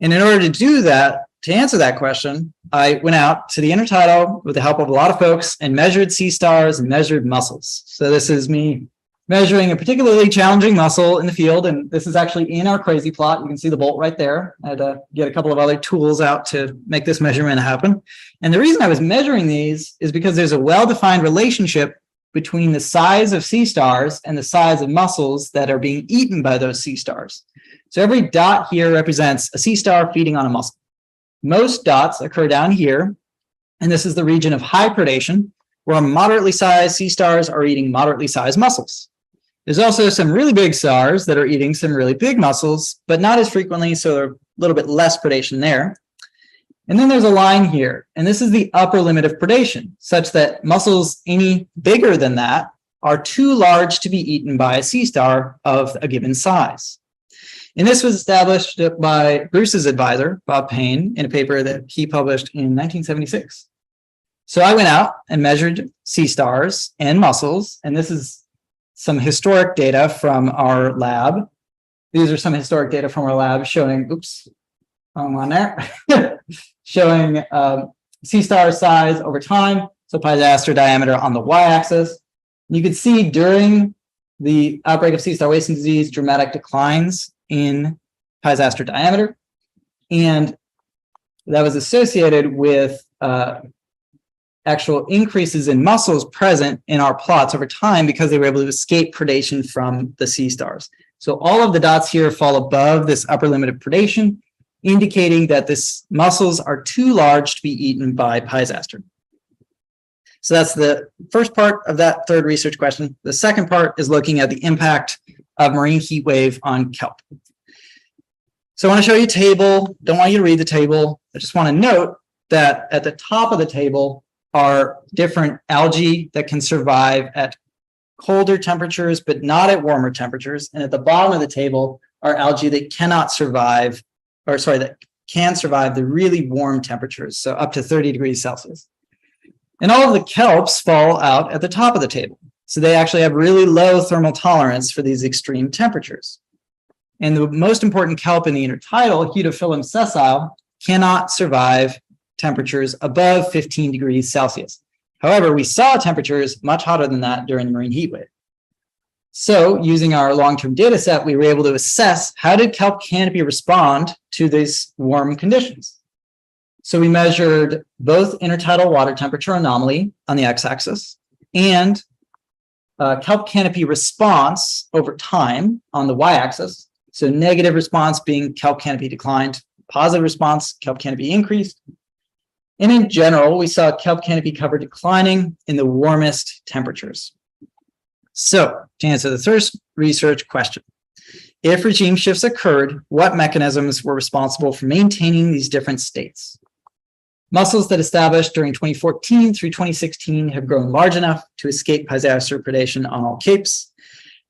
And in order to do that, to answer that question, I went out to the intertidal with the help of a lot of folks and measured sea stars and measured mussels. So this is me measuring a particularly challenging mussel in the field, and this is actually in our crazy plot. You can see the bolt right there. I had to get a couple of other tools out to make this measurement happen. And the reason I was measuring these is because there's a well-defined relationship between the size of sea stars and the size of mussels that are being eaten by those sea stars. So every dot here represents a sea star feeding on a mussel. Most dots occur down here, and this is the region of high predation, where moderately sized sea stars are eating moderately sized mussels. There's also some really big stars that are eating some really big mussels, but not as frequently, so they're a little bit less predation there. And then there's a line here, and this is the upper limit of predation, such that mussels any bigger than that are too large to be eaten by a sea star of a given size. And this was established by Bruce's advisor, Bob Payne, in a paper that he published in 1976. So I went out and measured sea stars and mussels, and this is some historic data from our lab. These are some historic data from our lab showing, oops, wrong one there, showing sea star size over time, so Pisiaster diameter on the y-axis. You could see during the outbreak of sea star wasting disease, dramatic declines in Pisiaster diameter, and that was associated with actual increases in mussels present in our plots over time because they were able to escape predation from the sea stars. So all of the dots here fall above this upper limit of predation, indicating that this mussels are too large to be eaten by Pisiaster. So that's the first part of that third research question. The second part is looking at the impact of marine heat wave on kelp. So I want to show you a table. Don't want you to read the table. I just want to note that at the top of the table are different algae that can survive at colder temperatures, but not at warmer temperatures. And at the bottom of the table are algae that cannot survive, or sorry, that can survive the really warm temperatures, so up to 30 degrees Celsius. And all of the kelps fall out at the top of the table. So they actually have really low thermal tolerance for these extreme temperatures. And the most important kelp in the intertidal, Hedophyllum sessile, cannot survive temperatures above 15 degrees Celsius. However, we saw temperatures much hotter than that during the marine heat wave. So using our long-term data set, we were able to assess how did kelp canopy respond to these warm conditions. So we measured both intertidal water temperature anomaly on the x-axis and kelp canopy response over time on the y-axis. So negative response being kelp canopy declined, positive response, kelp canopy increased. And in general, we saw kelp canopy cover declining in the warmest temperatures. So to answer the first research question, if regime shifts occurred, what mechanisms were responsible for maintaining these different states? Mussels that established during 2014 through 2016 have grown large enough to escape paisaster predation on all capes.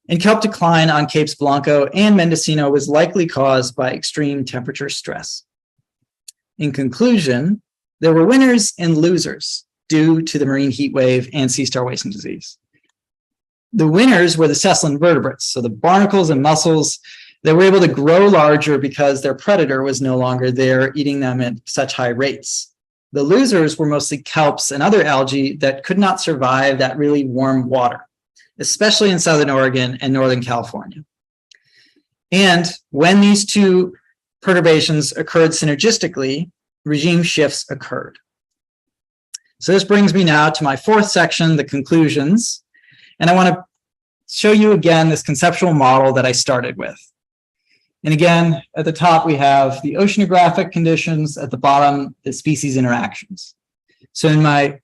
And kelp decline on Capes Blanco and Mendocino was likely caused by extreme temperature stress. In conclusion, there were winners and losers due to the marine heat wave and sea star wasting disease. The winners were the sessile invertebrates, so the barnacles and mussels that were able to grow larger because their predator was no longer there eating them at such high rates. The losers were mostly kelps and other algae that could not survive that really warm water, especially in Southern Oregon and Northern California. And when these two perturbations occurred synergistically, regime shifts occurred. So this brings me now to my fourth section, the conclusions. And I want to show you again this conceptual model that I started with. And again, at the top, we have the oceanographic conditions, at the bottom, the species interactions. So in my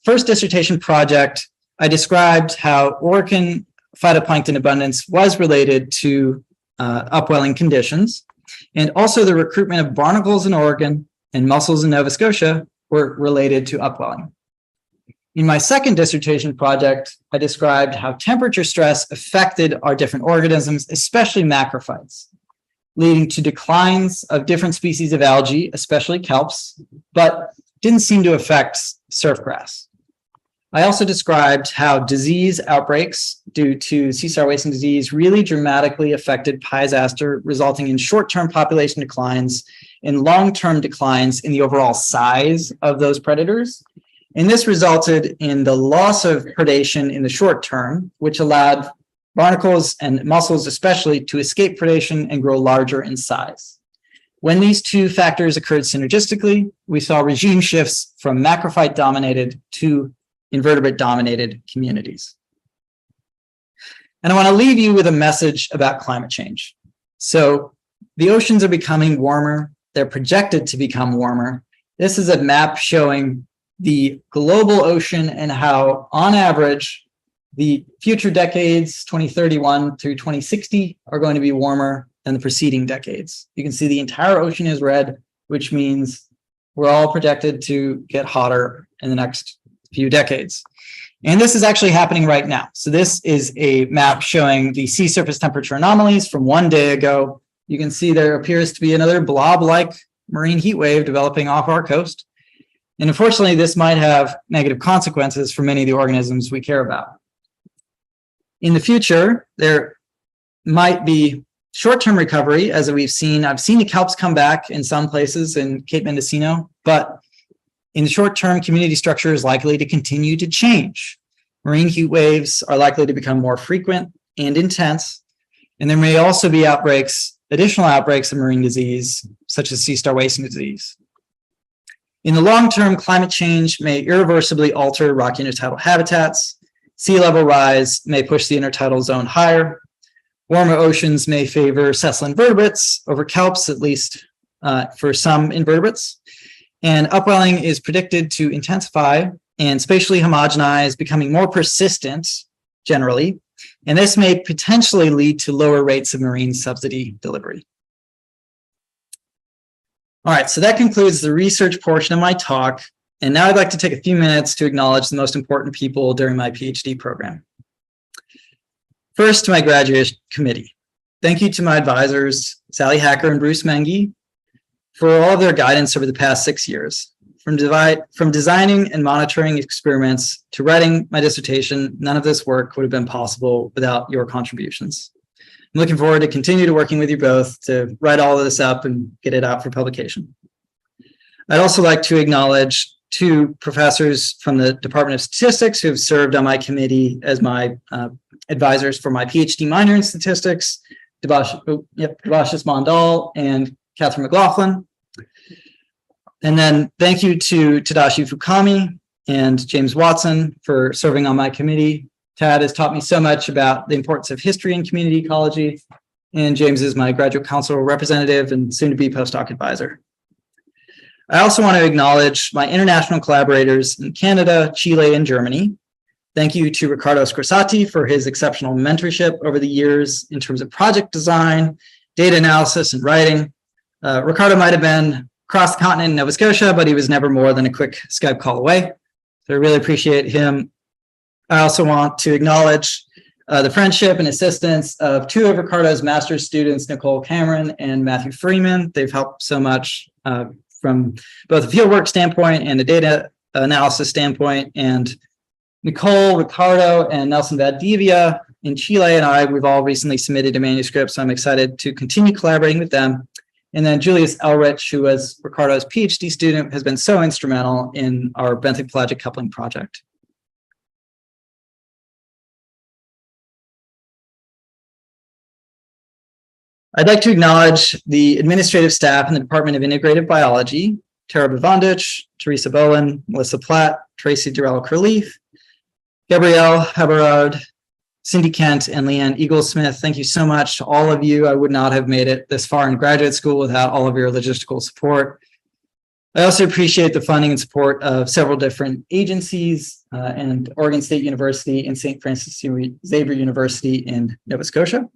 first dissertation project, I described how Oregon phytoplankton abundance was related to upwelling conditions, and also the recruitment of barnacles in Oregon and mussels in Nova Scotia were related to upwelling. In my second dissertation project, I described how temperature stress affected our different organisms, especially macrophytes, leading to declines of different species of algae, especially kelps, but didn't seem to affect surfgrass. I also described how disease outbreaks due to sea star wasting disease really dramatically affected paisaster, resulting in short-term population declines and long-term declines in the overall size of those predators. And this resulted in the loss of predation in the short term, which allowed barnacles and mussels especially to escape predation and grow larger in size. When these two factors occurred synergistically, we saw regime shifts from macrophyte-dominated to invertebrate-dominated communities. And I want to leave you with a message about climate change. So the oceans are becoming warmer. They're projected to become warmer. This is a map showing the global ocean and how, on average, the future decades, 2031 through 2060, are going to be warmer than the preceding decades. You can see the entire ocean is red, which means we're all projected to get hotter in the next few decades. And this is actually happening right now. So this is a map showing the sea surface temperature anomalies from one day ago. You can see there appears to be another blob-like marine heat wave developing off our coast. And unfortunately, this might have negative consequences for many of the organisms we care about. In the future, there might be short-term recovery, as we've seen. I've seen the kelps come back in some places in Cape Mendocino, but in the short term, community structure is likely to continue to change. Marine heat waves are likely to become more frequent and intense, and there may also be additional outbreaks of marine disease, such as sea star wasting disease. In the long term, climate change may irreversibly alter rocky intertidal habitats. Sea level rise may push the intertidal zone higher. Warmer oceans may favor sessile invertebrates over kelps, at least for some invertebrates. And upwelling is predicted to intensify and spatially homogenized, becoming more persistent generally, and this may potentially lead to lower rates of marine subsidy delivery. All right, so that concludes the research portion of my talk, and now I'd like to take a few minutes to acknowledge the most important people during my PhD program. First, to my graduate committee. Thank you to my advisors, Sally Hacker and Bruce Mengi, for all of their guidance over the past 6 years. From designing and monitoring experiments to writing my dissertation, none of this work would have been possible without your contributions. I'm looking forward to continue to working with you both to write all of this up and get it out for publication. I'd also like to acknowledge 2 professors from the Department of Statistics who have served on my committee as my advisors for my PhD minor in statistics, Devashis Mondal and Catherine McLaughlin. And then thank you to Tadashi Fukami and James Watson for serving on my committee. Tad has taught me so much about the importance of history and community ecology, and James is my graduate council representative and soon-to-be postdoc advisor. I also want to acknowledge my international collaborators in Canada, Chile, and Germany. Thank you to Riccardo Scorsati for his exceptional mentorship over the years in terms of project design, data analysis, and writing. Riccardo might have been across the continent in Nova Scotia, but he was never more than a quick Skype call away. So I really appreciate him. I also want to acknowledge the friendship and assistance of 2 of Riccardo's master's students, Nicole Cameron and Matthew Freeman. They've helped so much from both a fieldwork standpoint and a data analysis standpoint. And Nicole, Riccardo, and Nelson Valdivia in Chile and we've all recently submitted a manuscript, so I'm excited to continue collaborating with them. And then Julius Elrich, who was Riccardo's PhD student, has been so instrumental in our benthic-pelagic coupling project. I'd like to acknowledge the administrative staff in the Department of Integrative Biology, Tara Bavandich, Teresa Bowen, Melissa Platt, Tracy Durrell-Curleaf, Gabrielle Haberard, Cindy Kent, and Leanne Eaglesmith. Thank you so much to all of you. I would not have made it this far in graduate school without all of your logistical support. I also appreciate the funding and support of several different agencies and Oregon State University and St. Francis Xavier University in Nova Scotia.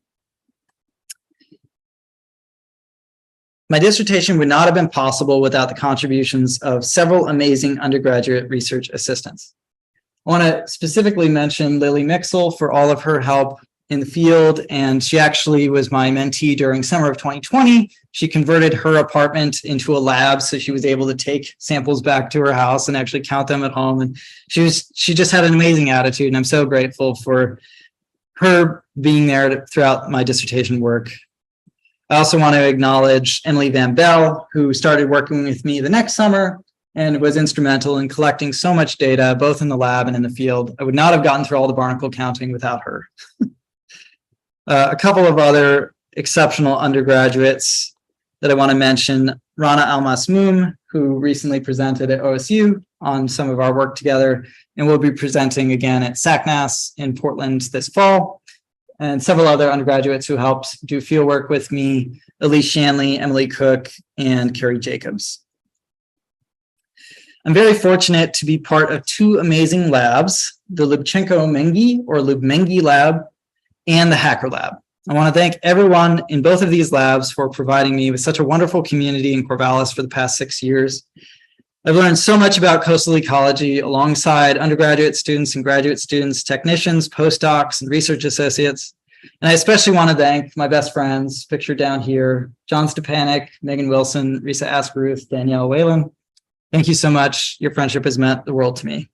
My dissertation would not have been possible without the contributions of several amazing undergraduate research assistants. I want to specifically mention Lily Mixel for all of her help in the field, and she actually was my mentee during summer of 2020. She converted her apartment into a lab, so she was able to take samples back to her house and actually count them at home. And she just had an amazing attitude, and I'm so grateful for her being there throughout my dissertation work. I also want to acknowledge Emily Van Bell, who started working with me the next summer and was instrumental in collecting so much data, both in the lab and in the field. I would not have gotten through all the barnacle counting without her. A couple of other exceptional undergraduates that I want to mention, Rana Almasmoom, who recently presented at OSU on some of our work together, and will be presenting again at SACNAS in Portland this fall, and several other undergraduates who helped do fieldwork with me, Elise Shanley, Emily Cook, and Carrie Jacobs. I'm very fortunate to be part of 2 amazing labs, the Lubchenco-Mengi or Lub-Mengi lab and the Hacker lab. I want to thank everyone in both of these labs for providing me with such a wonderful community in Corvallis for the past 6 years. I've learned so much about coastal ecology alongside undergraduate students and graduate students, technicians, postdocs, and research associates. And I especially want to thank my best friends, pictured down here, John Stepanek, Megan Wilson, Risa Askeruth, Danielle Whalen. Thank you so much. Your friendship has meant the world to me.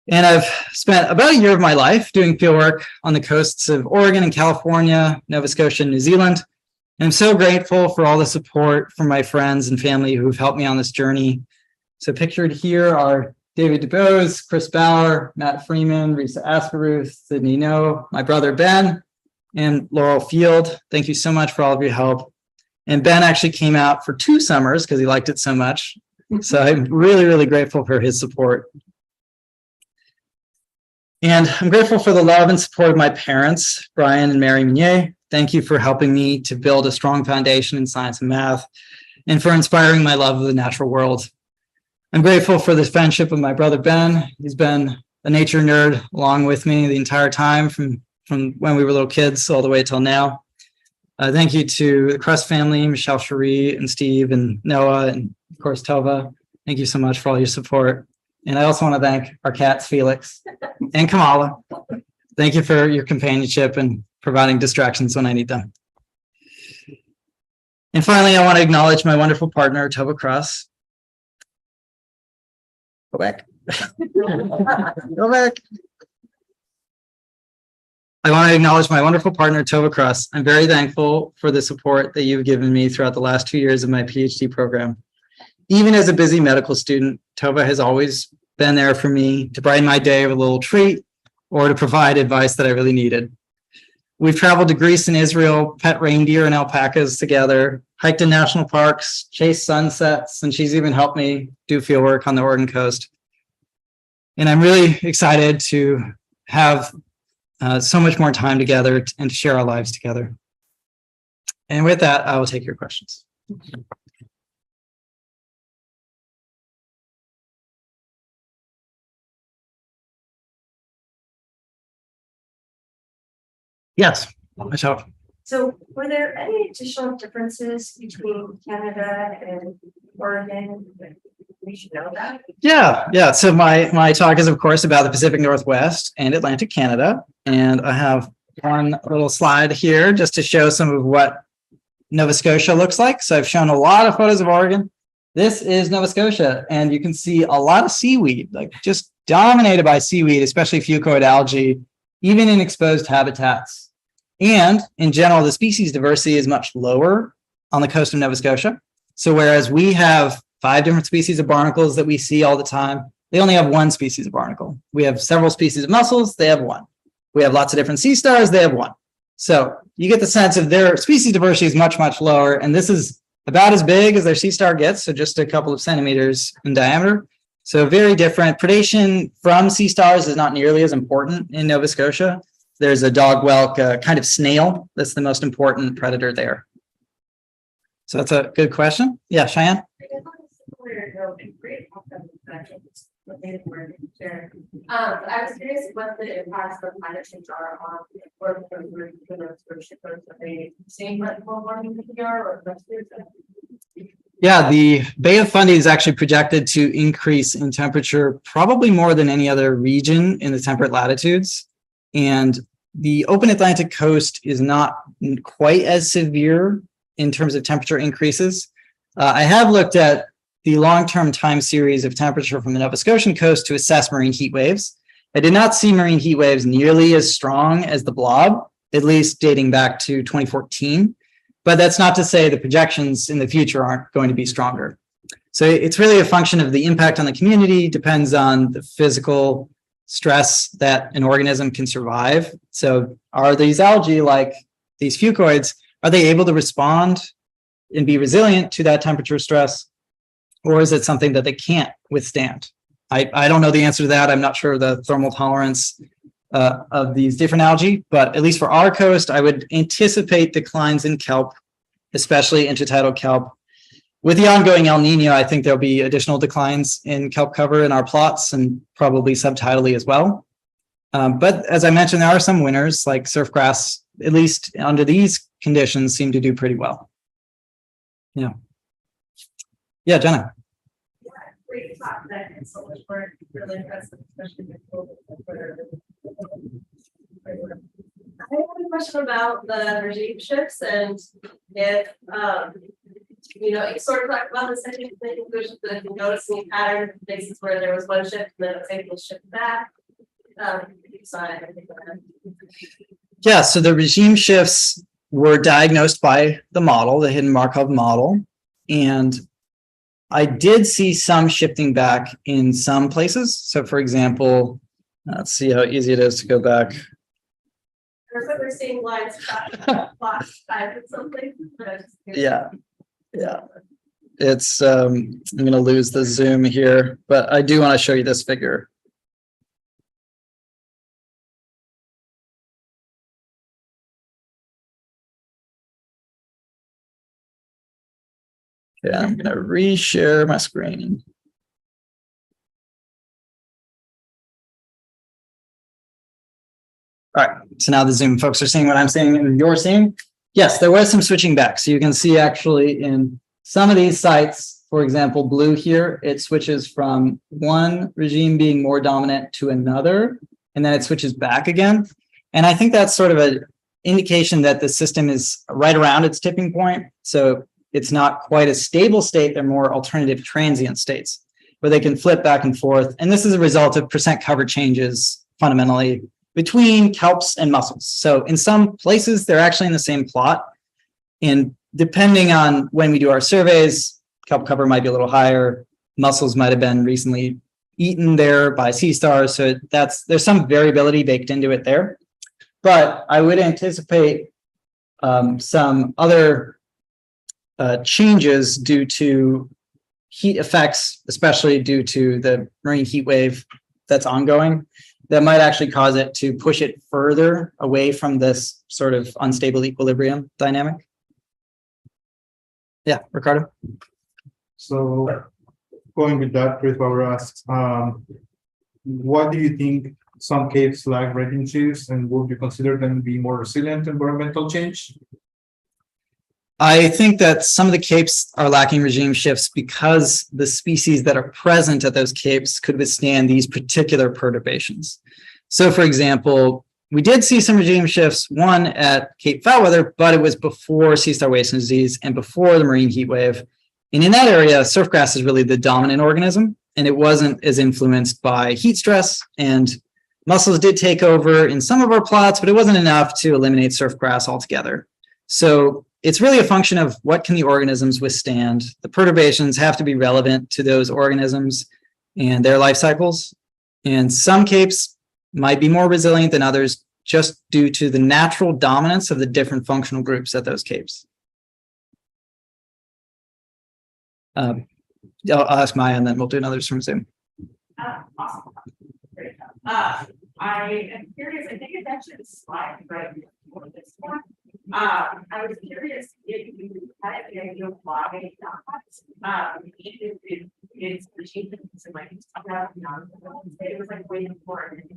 And I've spent about a year of my life doing fieldwork on the coasts of Oregon and California, Nova Scotia, and New Zealand. And I'm so grateful for all the support from my friends and family who've helped me on this journey. So pictured here are David DeBose, Chris Bauer, Matt Freeman, Risa Askeruth, Sydney No, my brother Ben, and Laurel Field. Thank you so much for all of your help. And Ben actually came out for 2 summers because he liked it so much. So I'm really, really grateful for his support. And I'm grateful for the love and support of my parents, Brian and Mary Meunier. Thank you for helping me to build a strong foundation in science and math, and for inspiring my love of the natural world. I'm grateful for the friendship of my brother, Ben. He's been a nature nerd along with me the entire time from when we were little kids all the way till now. Thank you to the Crust family, Michelle, Cherie, and Steve, and Noah, and of course, Tova. Thank you so much for all your support. And I also want to thank our cats, Felix and Kamala. Thank you for your companionship and providing distractions when I need them. And finally, I want to acknowledge my wonderful partner, Tova Cross. Go back. Go back. I want to acknowledge my wonderful partner, Tova Cross. I'm very thankful for the support that you've given me throughout the last 2 years of my PhD program. Even as a busy medical student, Tova has always been there for me to brighten my day with a little treat or to provide advice that I really needed. We've traveled to Greece and Israel, pet reindeer and alpacas together, hiked in national parks, chased sunsets, and she's even helped me do field work on the Oregon coast. And I'm really excited to have so much more time together and to share our lives together. And with that, I will take your questions. Yes, myself. So were there any additional differences between Canada and Oregon that we should know about? Yeah. So my talk is, of course, about the Pacific Northwest and Atlantic Canada. And I have one little slide here just to show some of what Nova Scotia looks like. So I've shown a lot of photos of Oregon. This is Nova Scotia, and you can see a lot of seaweed, like just dominated by seaweed, especially fucoid algae, even in exposed habitats. And in general, the species diversity is much lower on the coast of Nova Scotia. So whereas we have 5 different species of barnacles that we see all the time, they only have 1 species of barnacle. We have several species of mussels, they have 1. We have lots of different sea stars, they have 1. So you get the sense of their species diversity is much, much lower. And this is about as big as their sea star gets, so just a couple of centimeters in diameter. So very different. Predation from sea stars is not nearly as important in Nova Scotia. There's a dog whelk, kind of snail. That's the most important predator there. So that's a good question. Yeah, Cheyenne? I was curious what the impacts of climate change are on or same global warming or Yeah, the Bay of Fundy is actually projected to increase in temperature probably more than any other region in the temperate latitudes. And the open Atlantic coast is not quite as severe in terms of temperature increases. I have looked at the long-term time series of temperature from the Nova Scotian coast to assess marine heat waves. I did not see marine heat waves nearly as strong as the blob, at least dating back to 2014. But that's not to say the projections in the future aren't going to be stronger. So it's really a function of the impact on the community, depends on the physical stress that an organism can survive. So are these algae, like these fucoids, are they able to respond and be resilient to that temperature stress? Or is it something that they can't withstand? I don't know the answer to that. I'm not sure the thermal tolerance of these different algae, but at least for our coast, I would anticipate declines in kelp, especially intertidal kelp. With the ongoing El Nino, I think there'll be additional declines in kelp cover in our plots and probably subtidally as well. But as I mentioned, there are some winners like surfgrass, at least under these conditions, seem to do pretty well. Yeah. Yeah, Jenna. Yeah, great talk. That and so much work. Really impressive, especially with COVID. I have a question about the regime shifts and if it's sort of like about the second conclusion that if you notice any pattern places where there was one shift and then it was able to shift back. Yeah, so the regime shifts were diagnosed by the model, the hidden Markov model, and I did see some shifting back in some places. So for example, let's see how easy it is to go back. We're seeing lines or something. Yeah. It's I'm going to lose the zoom here, but I do want to show you this figure. Okay, I'm going to reshare my screen. All right, so now the Zoom folks are seeing what I'm seeing and you're seeing. Yes, there was some switching back. So you can see actually in some of these sites, for example, blue here, it switches from one regime being more dominant to another, and then it switches back again. And I think that's sort of an indication that the system is right around its tipping point. So it's not quite a stable state. They're more alternative transient states where they can flip back and forth. And this is a result of percent cover changes fundamentally between kelps and mussels. So in some places, they're actually in the same plot. And depending on when we do our surveys, kelp cover might be a little higher. Mussels might have been recently eaten there by sea stars. So there's some variability baked into it there. But I would anticipate some other changes due to heat effects, especially due to the marine heat wave that's ongoing, that might actually cause it to push it further away from this sort of unstable equilibrium dynamic. Yeah, Ricardo? So going with that, Chris Bauer asks, what do you think some caves lack regime shifts, and would you consider them to be more resilient to environmental change? I think that some of the capes are lacking regime shifts because the species that are present at those capes could withstand these particular perturbations. So, for example, we did see some regime shifts, one at Cape Foulweather, but it was before sea star wasting disease and before the marine heat wave. And in that area, surfgrass is really the dominant organism, and it wasn't as influenced by heat stress. And mussels did take over in some of our plots, but it wasn't enough to eliminate surfgrass altogether. So it's really a function of what can the organisms withstand. The perturbations have to be relevant to those organisms and their life cycles. And some capes might be more resilient than others just due to the natural dominance of the different functional groups at those capes. I'll ask Maya and then we'll do another from Zoom. Awesome. Great. I am curious, I think it's actually the slide right before this one. I was curious if you had any idea why it's achieved so like it was like waiting for it.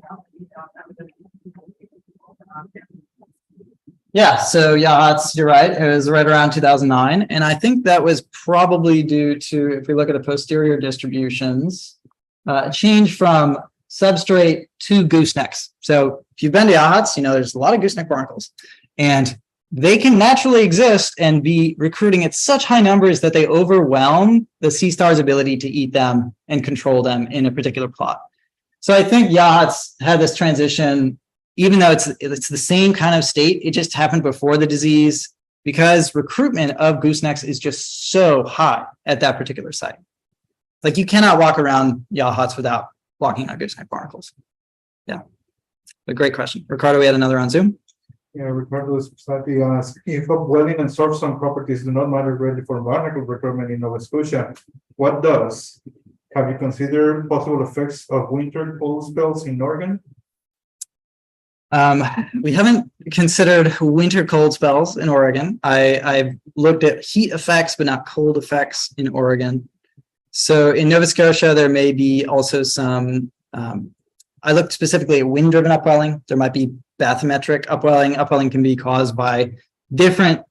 Yeah, so yeah, you're right. It was right around 2009. And I think that was probably due to, if we look at the posterior distributions, a change from substrate to goosenecks. So if you've been to Yachats, you know there's a lot of gooseneck barnacles. And they can naturally exist and be recruiting at such high numbers that they overwhelm the sea star's ability to eat them and control them in a particular plot. So I think Yachats had this transition, even though it's the same kind of state, it just happened before the disease because recruitment of goosenecks is just so high at that particular site. Like you cannot walk around Yachats without walking on gooseneck barnacles. Yeah, a great question. Ricardo, we had another on Zoom. Yeah, Ricardo slightly asked, if upwelling and surf zone properties do not matter really for barnacle recruitment in Nova Scotia, what does? Have you considered possible effects of winter cold spells in Oregon? We haven't considered winter cold spells in Oregon. I've looked at heat effects, but not cold effects in Oregon. So in Nova Scotia, there may be also some, I looked specifically at wind-driven upwelling. There might be bathymetric upwelling. Upwelling can be caused by different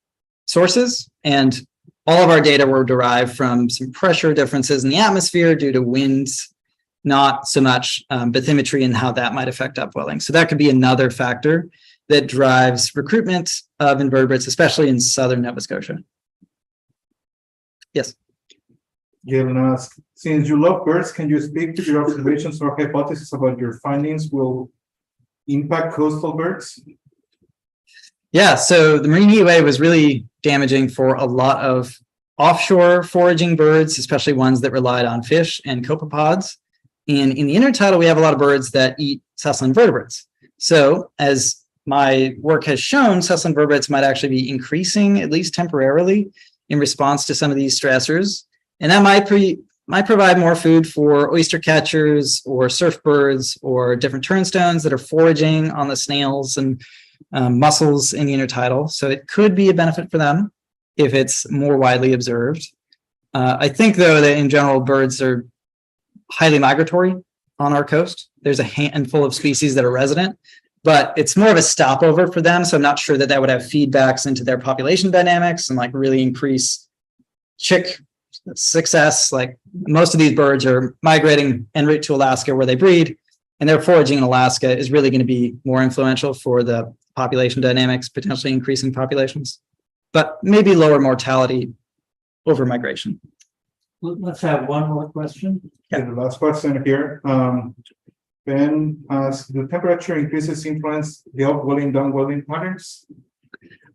sources, and all of our data were derived from some pressure differences in the atmosphere due to winds, not so much bathymetry and how that might affect upwelling. So that could be another factor that drives recruitment of invertebrates, especially in southern Nova Scotia. Yes. Galen asked, since you love birds, can you speak to your observations or hypotheses about your findings will impact coastal birds? Yeah, so the marine heat wave was really damaging for a lot of offshore foraging birds, especially ones that relied on fish and copepods. And in the intertidal, we have a lot of birds that eat sessile invertebrates. So as my work has shown, sessile invertebrates might actually be increasing, at least temporarily, in response to some of these stressors. And that might provide more food for oyster catchers or surf birds or different turnstones that are foraging on the snails and mussels in the intertidal. So it could be a benefit for them if it's more widely observed. I think, though, that in general, birds are highly migratory on our coast. There's a handful of species that are resident, but it's more of a stopover for them. So I'm not sure that that would have feedbacks into their population dynamics and like really increase chick success. Like most of these birds are migrating en route to Alaska where they breed, and their foraging in Alaska is really going to be more influential for the population dynamics, potentially increasing populations, but maybe lower mortality over migration. Let's have one more question. Yeah. And the last question here, Ben asks, the temperature increases influence the upwelling, downwelling patterns?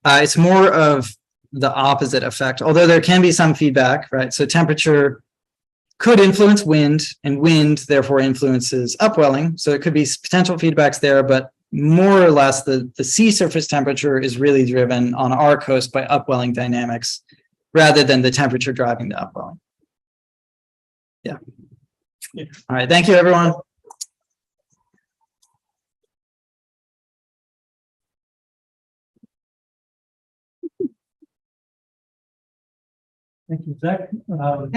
It's more of the opposite effect, although there can be some feedback, right? So temperature could influence wind, and wind therefore influences upwelling. So it could be potential feedbacks there, but more or less the sea surface temperature is really driven on our coast by upwelling dynamics rather than the temperature driving the upwelling. Yeah. All right. Thank you, everyone. Thank you, Zach.